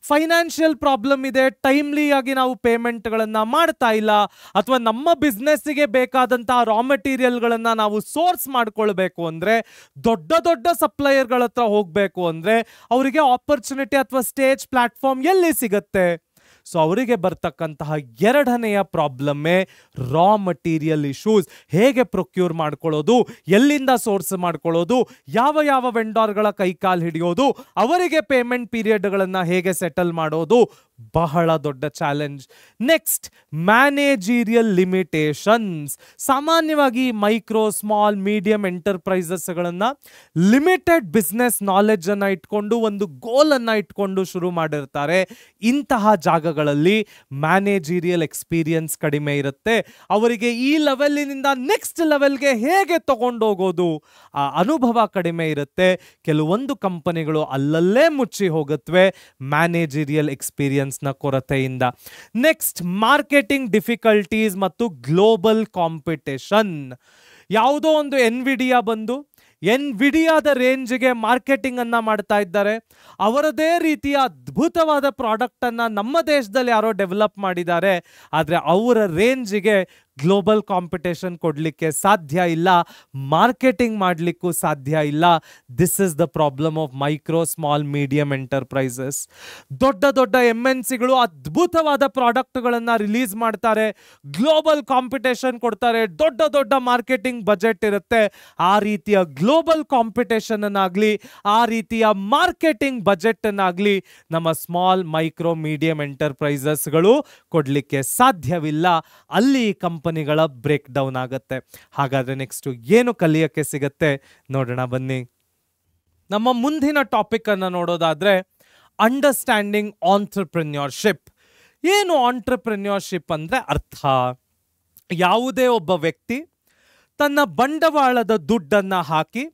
ಫೈನಾನ್ಷಿಯಲ್ ಪ್ರಾಬ್ಲಮ್ ಇದೆ, ಟೈಮ್ಲಿ ಆಗಿ ನಾವು ಪೇಮೆಂಟ್ಗಳನ್ನ ಮಾಡ್ತಾ ಇಲ್ಲ, ಅಥವಾ ನಮ್ಮ ಬಿಸ್ನೆಸ್ಸಿಗೆ ಬೇಕಾದಂತಹ ರಾ ಮಟೀರಿಯಲ್ಗಳನ್ನ ನಾವು ಸೋರ್ಸ್ ಮಾಡ್ಕೊಳ್ಬೇಕು ಅಂದ್ರೆ, ದೊಡ್ಡ ದೊಡ್ಡ ಸಪ್ಲೈಯರ್ಗಳ ಹತ್ರ ಹೋಗ್ಬೇಕು ಅಂದ್ರೆ ಅವರಿಗೆ ಆಪರ್ಚುನಿಟಿ ಅಥವಾ ಸ್ಟೇಜ್ ಪ್ಲಾಟ್ಫಾರ್ಮ್ ಎಲ್ಲಿ ಸಿಗುತ್ತೆ? ಸೊ ಅವರಿಗೆ ಬರ್ತಕ್ಕಂತಹ ಎರಡನೆಯ ಪ್ರಾಬ್ಲಮ್ಮೇ ರಾ ಮಟೀರಿಯಲ್ ಇಶ್ಯೂಸ್. ಹೇಗೆ ಪ್ರೊಕ್ಯೂರ್ ಮಾಡ್ಕೊಳ್ಳೋದು, ಎಲ್ಲಿಂದ ಸೋರ್ಸ್ ಮಾಡ್ಕೊಳ್ಳೋದು, ಯಾವ ಯಾವ ವೆಂಡಾರ್ಗಳ ಕೈಕಾಲು ಹಿಡಿಯೋದು, ಅವರಿಗೆ ಪೇಮೆಂಟ್ ಪೀರಿಯಡ್ಗಳನ್ನು ಹೇಗೆ ಸೆಟಲ್ ಮಾಡೋದು, ಬಹಳ ದೊಡ್ಡ ಚಾಲೆಂಜ್. Next, managerial limitations. ಸಾಮಾನ್ಯವಾಗಿ ಮೈಕ್ರೋ ಸ್ಮಾಲ್ ಮೀಡಿಯಂ ಎಂಟರ್ಪ್ರೈಸಸ್ಗಳನ್ನು ಲಿಮಿಟೆಡ್ ಬಿಸ್ನೆಸ್ ನಾಲೆಡ್ಜ್ ಅನ್ನ ಇಟ್ಕೊಂಡು, ಒಂದು ಗೋಲ್ ಅನ್ನ ಇಟ್ಕೊಂಡು ಶುರು ಮಾಡಿರ್ತಾರೆ. ಇಂತಹ ಜಾಗಗಳಲ್ಲಿ ಮ್ಯಾನೇಜೀರಿಯಲ್ ಎಕ್ಸ್ಪೀರಿಯನ್ಸ್ ಕಡಿಮೆ ಇರುತ್ತೆ. ಅವರಿಗೆ ಈ ಲೆವೆಲಿನಿಂದ ನೆಕ್ಸ್ಟ್ ಲೆವೆಲ್ಗೆ ಹೇಗೆ ತಗೊಂಡೋಗೋದು ಆ ಅನುಭವ ಕಡಿಮೆ ಇರುತ್ತೆ. ಕೆಲವೊಂದು ಕಂಪನಿಗಳು ಅಲ್ಲಲ್ಲೇ ಮುಚ್ಚಿ ಹೋಗುತ್ತವೆ ಮ್ಯಾನೇಜೀರಿಯಲ್ ಎಕ್ಸ್ಪೀರಿಯನ್ಸ್ ನ ಕೊರತೆಯಿಂದ. ನೆಕ್ಸ್ಟ್, ಮಾರ್ಕೆಟಿಂಗ್ ಡಿಫಿಕಲ್ಟೀಸ್ ಮತ್ತು ಗ್ಲೋಬಲ್ ಕಾಂಪಿಟೇಷನ್. ಯಾವುದೋ ಒಂದು ಎನ್ವಿಡಿಯಾ ಬಂದು ಎನ್ವಿಡಿಯಾದ ರೇಂಜ್ಗೆ ಮಾರ್ಕೆಟಿಂಗ್ ಅನ್ನ ಮಾಡ್ತಾ ಇದ್ದಾರೆ. ಅವರದೇ ರೀತಿಯ ಅದ್ಭುತವಾದ ಪ್ರಾಡಕ್ಟ್ ಅನ್ನ ನಮ್ಮ ದೇಶದಲ್ಲಿ ಯಾರೋ ಡೆವಲಪ್ ಮಾಡಿದ್ದಾರೆ, ಆದರೆ ಅವರ ರೇಂಜ್ಗೆ ಗ್ಲೋಬಲ್ ಕಾಂಪಿಟೇಷನ್ ಕೊಡಲಿಕ್ಕೆ ಸಾಧ್ಯ ಇಲ್ಲ, ಮಾರ್ಕೆಟಿಂಗ್ ಮಾಡಲಿಕ್ಕೂ ಸಾಧ್ಯ ಇಲ್ಲ. This is the problem of micro small medium enterprises. ದೊಡ್ಡ ದೊಡ್ಡ MNCಗಳು ಅದ್ಭುತವಾದ ಪ್ರಾಡಕ್ಟ್ಗಳನ್ನು ರಿಲೀಸ್ ಮಾಡ್ತಾರೆ, ಗ್ಲೋಬಲ್ ಕಾಂಪಿಟೇಷನ್ ಕೊಡ್ತಾರೆ, ದೊಡ್ಡ ದೊಡ್ಡ ಮಾರ್ಕೆಟಿಂಗ್ ಬಜೆಟ್ ಇರುತ್ತೆ. ಆ ರೀತಿಯ ಗ್ಲೋಬಲ್ ಕಾಂಪಿಟೇಷನ್ ಅನ್ನಾಗಲಿ ಆ ರೀತಿಯ ಮಾರ್ಕೆಟಿಂಗ್ ಬಜೆಟ್ ಅನ್ನಾಗಲಿ ನಮ್ಮ ಸ್ಮಾಲ್ ಮೈಕ್ರೋ ಮೀಡಿಯಂ ಎಂಟರ್ಪ್ರೈಸಸ್ಗಳು ಕೊಡಲಿಕ್ಕೆ ಸಾಧ್ಯವಿಲ್ಲ. ಅಲ್ಲಿ ಕಂಪನಿಗಳ ಬ್ರೇಕ್ ಡೌನ್ ಆಗುತ್ತೆ. ಹಾಗಾದ್ರೆ ನೆಕ್ಸ್ಟ್ ಏನು ಕಲಿಯಕ್ಕೆ ಸಿಗತ್ತೆ ನೋಡೋಣ ಬನ್ನಿ. ನಮ್ಮ ಮುಂದಿನ ಟಾಪಿಕ್ ಅನ್ನು ನೋಡೋದಾದ್ರೆ ಅಂಡರ್ಸ್ಟ್ಯಾಂಡಿಂಗ್ ಆಂಟ್ರಪ್ರೆನ್ಯೂರ್ಶಿಪ್. ಏನು ಆಂಟ್ರಪ್ರೆನ್ಯೂರ್ಶಿಪ್ ಅಂದ್ರೆ ಅರ್ಥ, ಯಾವುದೇ ಒಬ್ಬ ವ್ಯಕ್ತಿ ತನ್ನ ಬಂಡವಾಳದ ದುಡ್ಡನ್ನು ಹಾಕಿ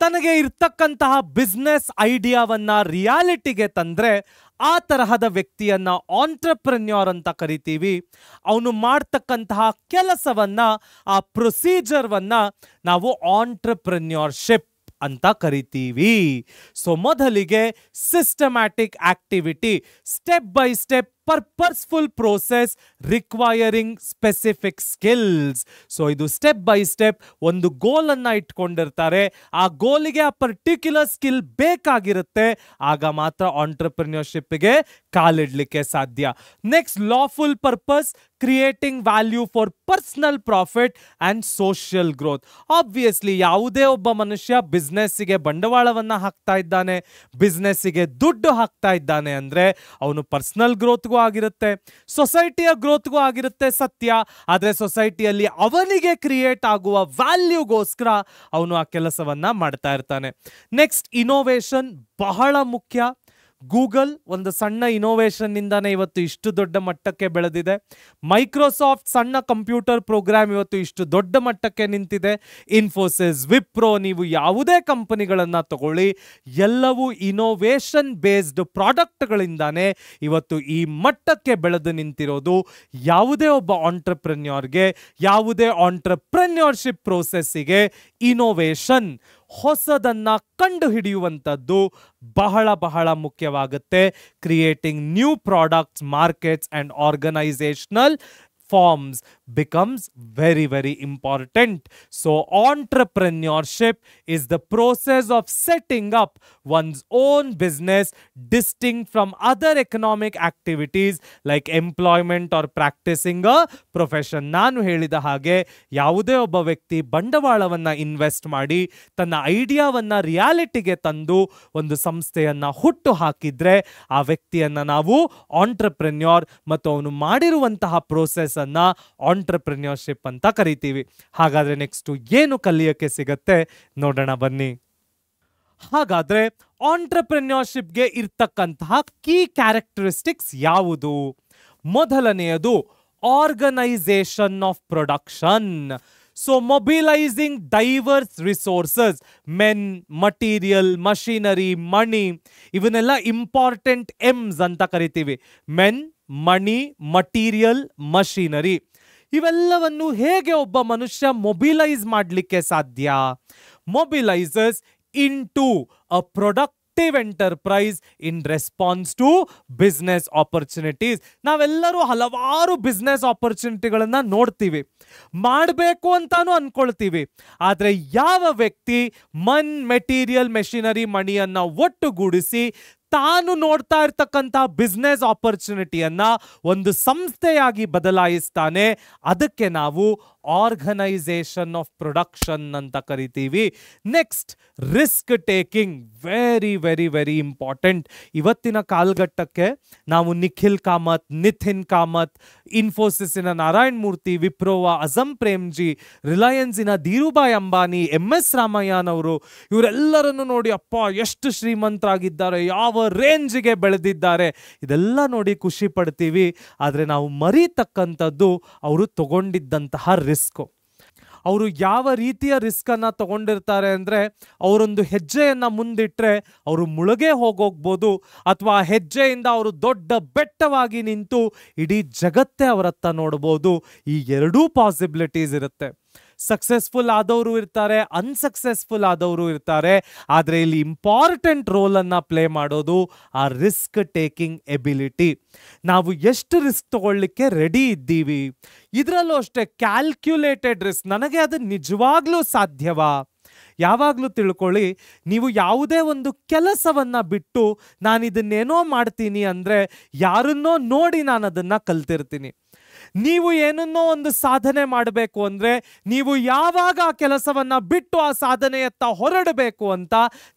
ತನಗೆ ಇರ್ತಕ್ಕಂತಹ ಬಿಸ್ನೆಸ್ ಐಡಿಯಾವನ್ನ ರಿಯಾಲಿಟಿಗೆ ತಂದ್ರೆ ಆ ತರಹದ ವ್ಯಕ್ತಿಯನ್ನ ಆಂಟ್ರಪ್ರೆನ್ಯೂರ್ ಅಂತ ಕರಿತೀವಿ. ಅವನು ಮಾಡ್ತಕ್ಕಂತಹ ಕೆಲಸವನ್ನ, ಆ ಪ್ರೊಸೀಜರ್ವನ್ನ ನಾವು ಆಂಟ್ರಪ್ರೆನ್ಯೂರ್ಶಿಪ್ ಅಂತ ಕರಿತೀವಿ. ಸೊ ಮೊದಲಿಗೆ systematic activity, step by step purposeful process requiring specific skills. So ಇದು ಸ್ಟೆಪ್ ಬೈ ಸ್ಟೆಪ್ ಒಂದು ಗೋಲ್ ಅನ್ನ ಇಟ್ಕೊಂಡಿರ್ತಾರೆ, ಆ ಗೋಲಿಗೆ ಆ ಪರ್ಟಿಕ್ಯುಲರ್ ಸ್ಕಿಲ್ ಬೇಕಾಗಿರುತ್ತೆ, ಆಗ ಮಾತ್ರ ಆಂಟ್ರಪ್ರೆನ್ಯೂರ್ಶಿಪ್ಗೆ ಕಾಲಿಡ್ಲಿಕ್ಕೆ ಸಾಧ್ಯ. Next lawful purpose, creating value for personal profit and social growth. Obviously ಯಾವುದೇ ಒಬ್ಬ ಮನುಷ್ಯ ಬಿಸ್ನೆಸ್ಸಿಗೆ ಬಂಡವಾಳವನ್ನ ಹಾಕ್ತಾ ಇದ್ದಾನೆ, ಬಿಸ್ನೆಸ್ಸಿಗೆ ದುಡ್ಡು ಹಾಕ್ತಾ ಇದ್ದಾನೆ ಅಂದ್ರೆ ಅವನು ಪರ್ಸನಲ್ ಗ್ರೋತ್ಗೂ ಆಗಿರುತ್ತೆ, ಸೊಸೈಟಿಯ ಗ್ರೋತ್ಗೂ ಆಗಿರುತ್ತೆ ಸತ್ಯ. ಆದ್ರೆ ಸೊಸೈಟಿಯಲ್ಲಿ ಅವನಿಗೆ ಕ್ರಿಯೇಟ್ ಆಗುವ ವ್ಯಾಲ್ಯೂಗೋಸ್ಕರ ಅವನು ಆ ಕೆಲಸವನ್ನ ಮಾಡ್ತಾ ಇರ್ತಾನೆ. ನೆಕ್ಸ್ಟ್ ಇನೋವೇಷನ್ ಬಹಳ ಮುಖ್ಯ. ಗೂಗಲ್ ಒಂದು ಸಣ್ಣ ಇನೋವೇಷನ್ ನಿಂದಾನೆ ಇವತ್ತು ಇಷ್ಟು ದೊಡ್ಡ ಮಟ್ಟಕ್ಕೆ ಬೆಳೆದಿದೆ. ಮೈಕ್ರೋಸಾಫ್ಟ್ ಸಣ್ಣ ಕಂಪ್ಯೂಟರ್ ಪ್ರೋಗ್ರಾಮ್ ಇವತ್ತು ಇಷ್ಟು ದೊಡ್ಡ ಮಟ್ಟಕ್ಕೆ ನಿಂತಿದೆ. ಇನ್ಫೋಸಿಸ್, ವಿಪ್ರೋ, ನೀವು ಯಾವುದೇ ಕಂಪನಿಗಳನ್ನ ತಗೊಳ್ಳಿ, ಎಲ್ಲವೂ ಇನೋವೇಷನ್ ಬೇಸ್ಡ್ ಪ್ರಾಡಕ್ಟ್ಗಳಿಂದಾನೆ ಇವತ್ತು ಈ ಮಟ್ಟಕ್ಕೆ ಬೆಳೆದು ನಿಂತಿರೋದು. ಯಾವುದೇ ಒಬ್ಬ ಆಂಟ್ರಪ್ರೆನ್ಯೂರ್ಗೆ, ಯಾವುದೇ ಆಂಟ್ರಪ್ರೆನ್ಯೂರ್ಶಿಪ್ ಪ್ರೋಸೆಸ್ಸಿಗೆ ಇನೋವೇಷನ್, ಹೊಸದನ್ನ ಕಂಡು ಹಿಡಿಯುವಂಥದ್ದು ಬಹಳ ಬಹಳ ಮುಖ್ಯವಾಗುತ್ತೆ. Creating new products, markets and organisational forms becomes very, very important. So entrepreneurship is the process of setting up one's own business distinct from other economic activities like employment or practicing a profession. ನಾನು ಹೇಳಿದ ಹಾಗೆ ಯಾವುದೇ ಒಬ್ಬ ವ್ಯಕ್ತಿ ಬಂಡವಾಳವನ್ನ invest ಮಾಡಿ ತನ್ನ ಐಡಿಯಾವನ್ನ ರಿಯಾಲಿಟಿಗೆ ತಂದು ಒಂದು ಸಂಸ್ಥೆಯನ್ನ ಹುಟ್ಟು ಹಾಕಿದ್ರೆ ಆ ವ್ಯಕ್ತಿಯನ್ನ ನಾವು ಆಂಟ್ರಪ್ರೆನ್ಯೂರ್ ಮತ್ತು ಅವನು ಮಾಡಿರುವಂತಹ ಪ್ರೋಸೆಸ್ ಅನ್ನ ಆಂಟ್ರಪ್ರೆನ್ಯೂರ್ಶಿಪ್ ಅಂತ ಕರಿತೀವಿ. ಹಾಗಾದ್ರೆ ನೆಕ್ಸ್ಟ್ ಏನು ಕಲಿಯಕ್ಕೆ ಸಿಗತ್ತೆ ನೋಡೋಣ ಬನ್ನಿ. ಹಾಗಾದ್ರೆ ಆಂಟ್ರಪ್ರೆನ್ಯೂರ್ಶಿಪ್ಗೆ ಇರ್ತಕ್ಕಂತಹ ಕೀ ಕ್ಯಾರೆಕ್ಟರಿಸ್ಟಿಕ್ಸ್ ಯಾವುದು? ಮೊದಲನೆಯದು organisation of production. So mobilising diverse resources, men, material, machinery, money, ಇವನ್ನೆಲ್ಲ ಇಂಪಾರ್ಟೆಂಟ್ ಎಮ್ಸ್ ಅಂತ ಕರಿತೀವಿ. ಮೆನ್, ಮನಿ, ಮಟೀರಿಯಲ್, ಮಷಿನರಿ, ಇವೆಲ್ಲವನ್ನು ಹೇಗೆ ಒಬ್ಬ ಮನುಷ್ಯ ಮೊಬಿಲೈಸ್ ಮಾಡಲಿಕ್ಕೆ ಸಾಧ್ಯ? ಮೊಬಿಲೈಸಸ್ into a productive enterprise in response to business opportunities. ನಾವೆಲ್ಲರೂ ಹಲವಾರು ಬಿಸ್ನೆಸ್ ಆಪರ್ಚುನಿಟಿಗಳನ್ನ ನೋಡ್ತೀವಿ, ಮಾಡಬೇಕು ಅಂತಾನು ಅನ್ಕೊಳ್ತೀವಿ. ಆದ್ರೆ ಯಾವ ವ್ಯಕ್ತಿ ಮೆಟೀರಿಯಲ್, ಮೆಷಿನರಿ, ಮಣಿಯನ್ನ ಒಟ್ಟುಗೂಡಿಸಿ ತಾನು ನೋಡ್ತಾ ಇರ್ತಕ್ಕಂಥ ಬಿಸ್ನೆಸ್ ಆಪರ್ಚುನಿಟಿಯನ್ನ ಒಂದು ಸಂಸ್ಥೆಯಾಗಿ ಬದಲಾಯಿಸ್ತಾನೆ, ಅದಕ್ಕೆ ನಾವು ಆರ್ಗನೈಸೇಷನ್ ಆಫ್ ಪ್ರೊಡಕ್ಷನ್ ಅಂತ ಕರಿತೀವಿ. Next risk taking, very very very important. ಇವತ್ತಿನ ಕಾಲಘಟ್ಟಕ್ಕೆ ನಾವು ನಿಖಿಲ್ ಕಾಮತ್, ನಿತಿನ್ ಕಾಮತ್, ಇನ್ಫೋಸಿಸ್ನ ನಾರಾಯಣ್ ಮೂರ್ತಿ, ವಿಪ್ರೋವ ಅಜಂ ಪ್ರೇಮ್ಜಿ, ರಿಲಯನ್ಸಿನ ಧೀರುಭಾಯ್ ಅಂಬಾನಿ, MS ರಾಮಯ್ಯನ್ ಅವರು, ಇವರೆಲ್ಲರನ್ನು ನೋಡಿ ಅಪ್ಪ ಎಷ್ಟು ಶ್ರೀಮಂತರಾಗಿದ್ದಾರೆ, ಯಾವ ರೇಂಜ್ಗೆ ಬೆಳೆದಿದ್ದಾರೆ, ಇದೆಲ್ಲ ನೋಡಿ ಖುಷಿ ಪಡ್ತೀವಿ. ಆದರೆ ನಾವು ಮರೀತಕ್ಕಂಥದ್ದು ಅವರು ತಗೊಂಡಿದ್ದಂತಹ ರಿಸ್ಕ್. ಅವರು ಯಾವ ರೀತಿಯ ರಿಸ್ಕ್ ಅನ್ನ ತಗೊಂಡಿರ್ತಾರೆ ಅಂದ್ರೆ, ಅವರೊಂದು ಹೆಜ್ಜೆಯನ್ನ ಮುಂದಿಟ್ರೆ ಅವರು ಮುಳುಗೆ ಹೋಗೋಗ್ಬೋದು, ಅಥವಾ ಆ ಹೆಜ್ಜೆಯಿಂದ ಅವರು ದೊಡ್ಡ ಬೆಟ್ಟವಾಗಿ ನಿಂತು ಇಡೀ ಜಗತ್ತೇ ಅವರತ್ತ ನೋಡ್ಬೋದು. ಈ ಎರಡೂ ಪಾಸಿಬಿಲಿಟೀಸ್ ಇರುತ್ತೆ. ಸಕ್ಸಸ್ಫುಲ್ ಆದವರು ಇರ್ತಾರೆ, ಅನ್ಸಕ್ಸಸ್ಫುಲ್ ಆದವರು ಇರ್ತಾರೆ. ಆದರೆ ಇಲ್ಲಿ ಇಂಪಾರ್ಟೆಂಟ್ ರೋಲ್ ಅನ್ನ ಪ್ಲೇ ಮಾಡೋದು ಆ ರಿಸ್ಕ್ ಟೇಕಿಂಗ್ ಎಬಿಲಿಟಿ. ನಾವು ಎಷ್ಟು ರಿಸ್ಕ್ ತಗೊಳ್ಳಿಕ್ಕೆ ರೆಡಿ ಇದ್ದೀವಿ. ಇದರಲ್ಲೂ ಅಷ್ಟೇ ಕ್ಯಾಲ್ಕ್ಯುಲೇಟೆಡ್ ರಿಸ್ಕ್. ನನಗೆ ಅದು ನಿಜವಾಗ್ಲೂ ಸಾಧ್ಯವಾ? ಯಾವಾಗಲೂ ತಿಳ್ಕೊಳ್ಳಿ, ನೀವು ಯಾವುದೇ ಒಂದು ಕೆಲಸವನ್ನ ಬಿಟ್ಟು ನಾನು ಇದನ್ನೇನೋ ಮಾಡ್ತೀನಿ ಅಂದರೆ ಯಾರನ್ನೋ ನೋಡಿ ನಾನು ಅದನ್ನು ಕಲ್ತಿರ್ತೀನಿ. ನೀವು ಏನನ್ನೋ ಒಂದು ಸಾಧನೆ ಮಾಡಬೇಕು ಅಂದರೆ ನೀವು ಯಾವಾಗ ಆ ಕೆಲಸವನ್ನ ಬಿಟ್ಟು ಆ ಸಾಧನೆಯತ್ತ ಹೊರಡಬೇಕು ಅಂತ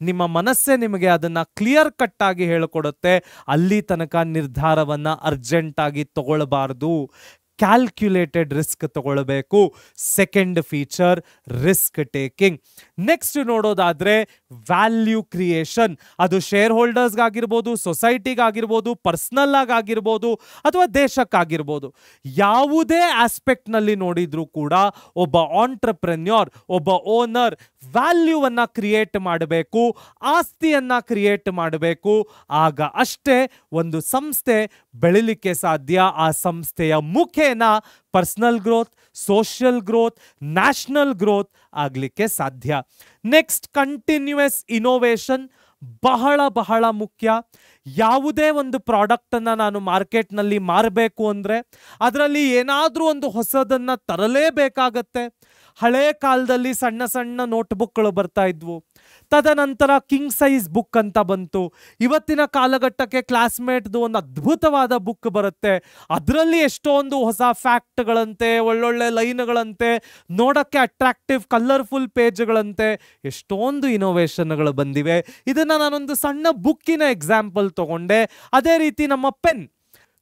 ನಿಮ್ಮ ಮನಸ್ಸೇ ನಿಮಗೆ ಅದನ್ನು ಕ್ಲಿಯರ್ ಕಟ್ ಆಗಿ ಹೇಳಿಕೊಡುತ್ತೆ. ಅಲ್ಲಿ ತನಕ ನಿರ್ಧಾರವನ್ನು ಅರ್ಜೆಂಟಾಗಿ ತಗೊಳ್ಬಾರ್ದು, ಕ್ಯಾಲ್ಕ್ಯುಲೇಟೆಡ್ ರಿಸ್ಕ್ ತಗೊಳ್ಬೇಕು. Second feature risk taking. Next ನೋಡೋದಾದ್ರೆ ವ್ಯಾಲ್ಯೂ ಕ್ರಿಯೇಷನ್. ಅದು ಶೇರ್ ಹೋಲ್ಡರ್ಸ್ಗಾಗಿರ್ಬೋದು, ಸೊಸೈಟಿಗಾಗಿರ್ಬೋದು, ಪರ್ಸನಲ್ ಆಗಿರ್ಬೋದು, ಅಥವಾ ದೇಶಕ್ಕಾಗಿರ್ಬೋದು. ಯಾವುದೇ ಆಸ್ಪೆಕ್ಟ್ನಲ್ಲಿ ನೋಡಿದ್ರೂ ಕೂಡ ಒಬ್ಬ ಆಂಟ್ರಪ್ರೆನ್ಯೂರ್, ಒಬ್ಬ ಓನರ್ ವ್ಯಾಲ್ಯೂವನ್ನು ಕ್ರಿಯೇಟ್ ಮಾಡಬೇಕು, ಆಸ್ತಿಯನ್ನು ಕ್ರಿಯೇಟ್ ಮಾಡಬೇಕು. ಆಗ ಅಷ್ಟೇ ಒಂದು ಸಂಸ್ಥೆ ಬೆಳಿಲಿಕ್ಕೆ ಸಾಧ್ಯ. ಆ ಸಂಸ್ಥೆಯ ಮುಖೇನ personal growth, social growth, national growth ಆಗಲಿಕ್ಕೆ ಸಾಧ್ಯ. ನೆಕ್ಸ್ಟ್ ಕಂಟಿನ್ಯೂಯಸ್ ಇನೋವೇಷನ್ ಬಹಳ ಬಹಳ ಮುಖ್ಯ. ಯಾವುದೇ ಒಂದು ಪ್ರಾಡಕ್ಟನ್ನು ನಾನು ಮಾರ್ಕೆಟ್ನಲ್ಲಿ ಮಾರಬೇಕು ಅಂದರೆ ಅದರಲ್ಲಿ ಏನಾದರೂ ಒಂದು ಹೊಸದನ್ನು ತರಲೇಬೇಕಾಗತ್ತೆ. ಹಳೆ ಕಾಲದಲ್ಲಿ ಸಣ್ಣ ಸಣ್ಣ ನೋಟ್ಬುಕ್ಗಳು ಬರ್ತಾ ಇದ್ವು, ತದನಂತರ ಕಿಂಗ್ ಸೈಜ್ ಬುಕ್ ಅಂತ ಬಂತು. ಇವತ್ತಿನ ಕಾಲಘಟ್ಟಕ್ಕೆ ಕ್ಲಾಸ್ಮೇಟ್ದು ಒಂದು ಅದ್ಭುತವಾದ ಬುಕ್ ಬರುತ್ತೆ. ಅದರಲ್ಲಿ ಎಷ್ಟೊಂದು ಹೊಸ ಫ್ಯಾಕ್ಟ್ಗಳಂತೆ, ಒಳ್ಳೊಳ್ಳೆ ಲೈನ್ಗಳಂತೆ, ನೋಡೋಕ್ಕೆ ಅಟ್ರಾಕ್ಟಿವ್ ಕಲರ್ಫುಲ್ ಪೇಜ್ಗಳಂತೆ ಎಷ್ಟೊಂದು ಇನೋವೇಷನ್ಗಳು ಬಂದಿವೆ. ಇದನ್ನು ನಾನೊಂದು ಸಣ್ಣ ಬುಕ್ಕಿನ ಎಕ್ಸಾಂಪಲ್ ತಗೊಂಡೆ. ಅದೇ ರೀತಿ ನಮ್ಮ ಪೆನ್,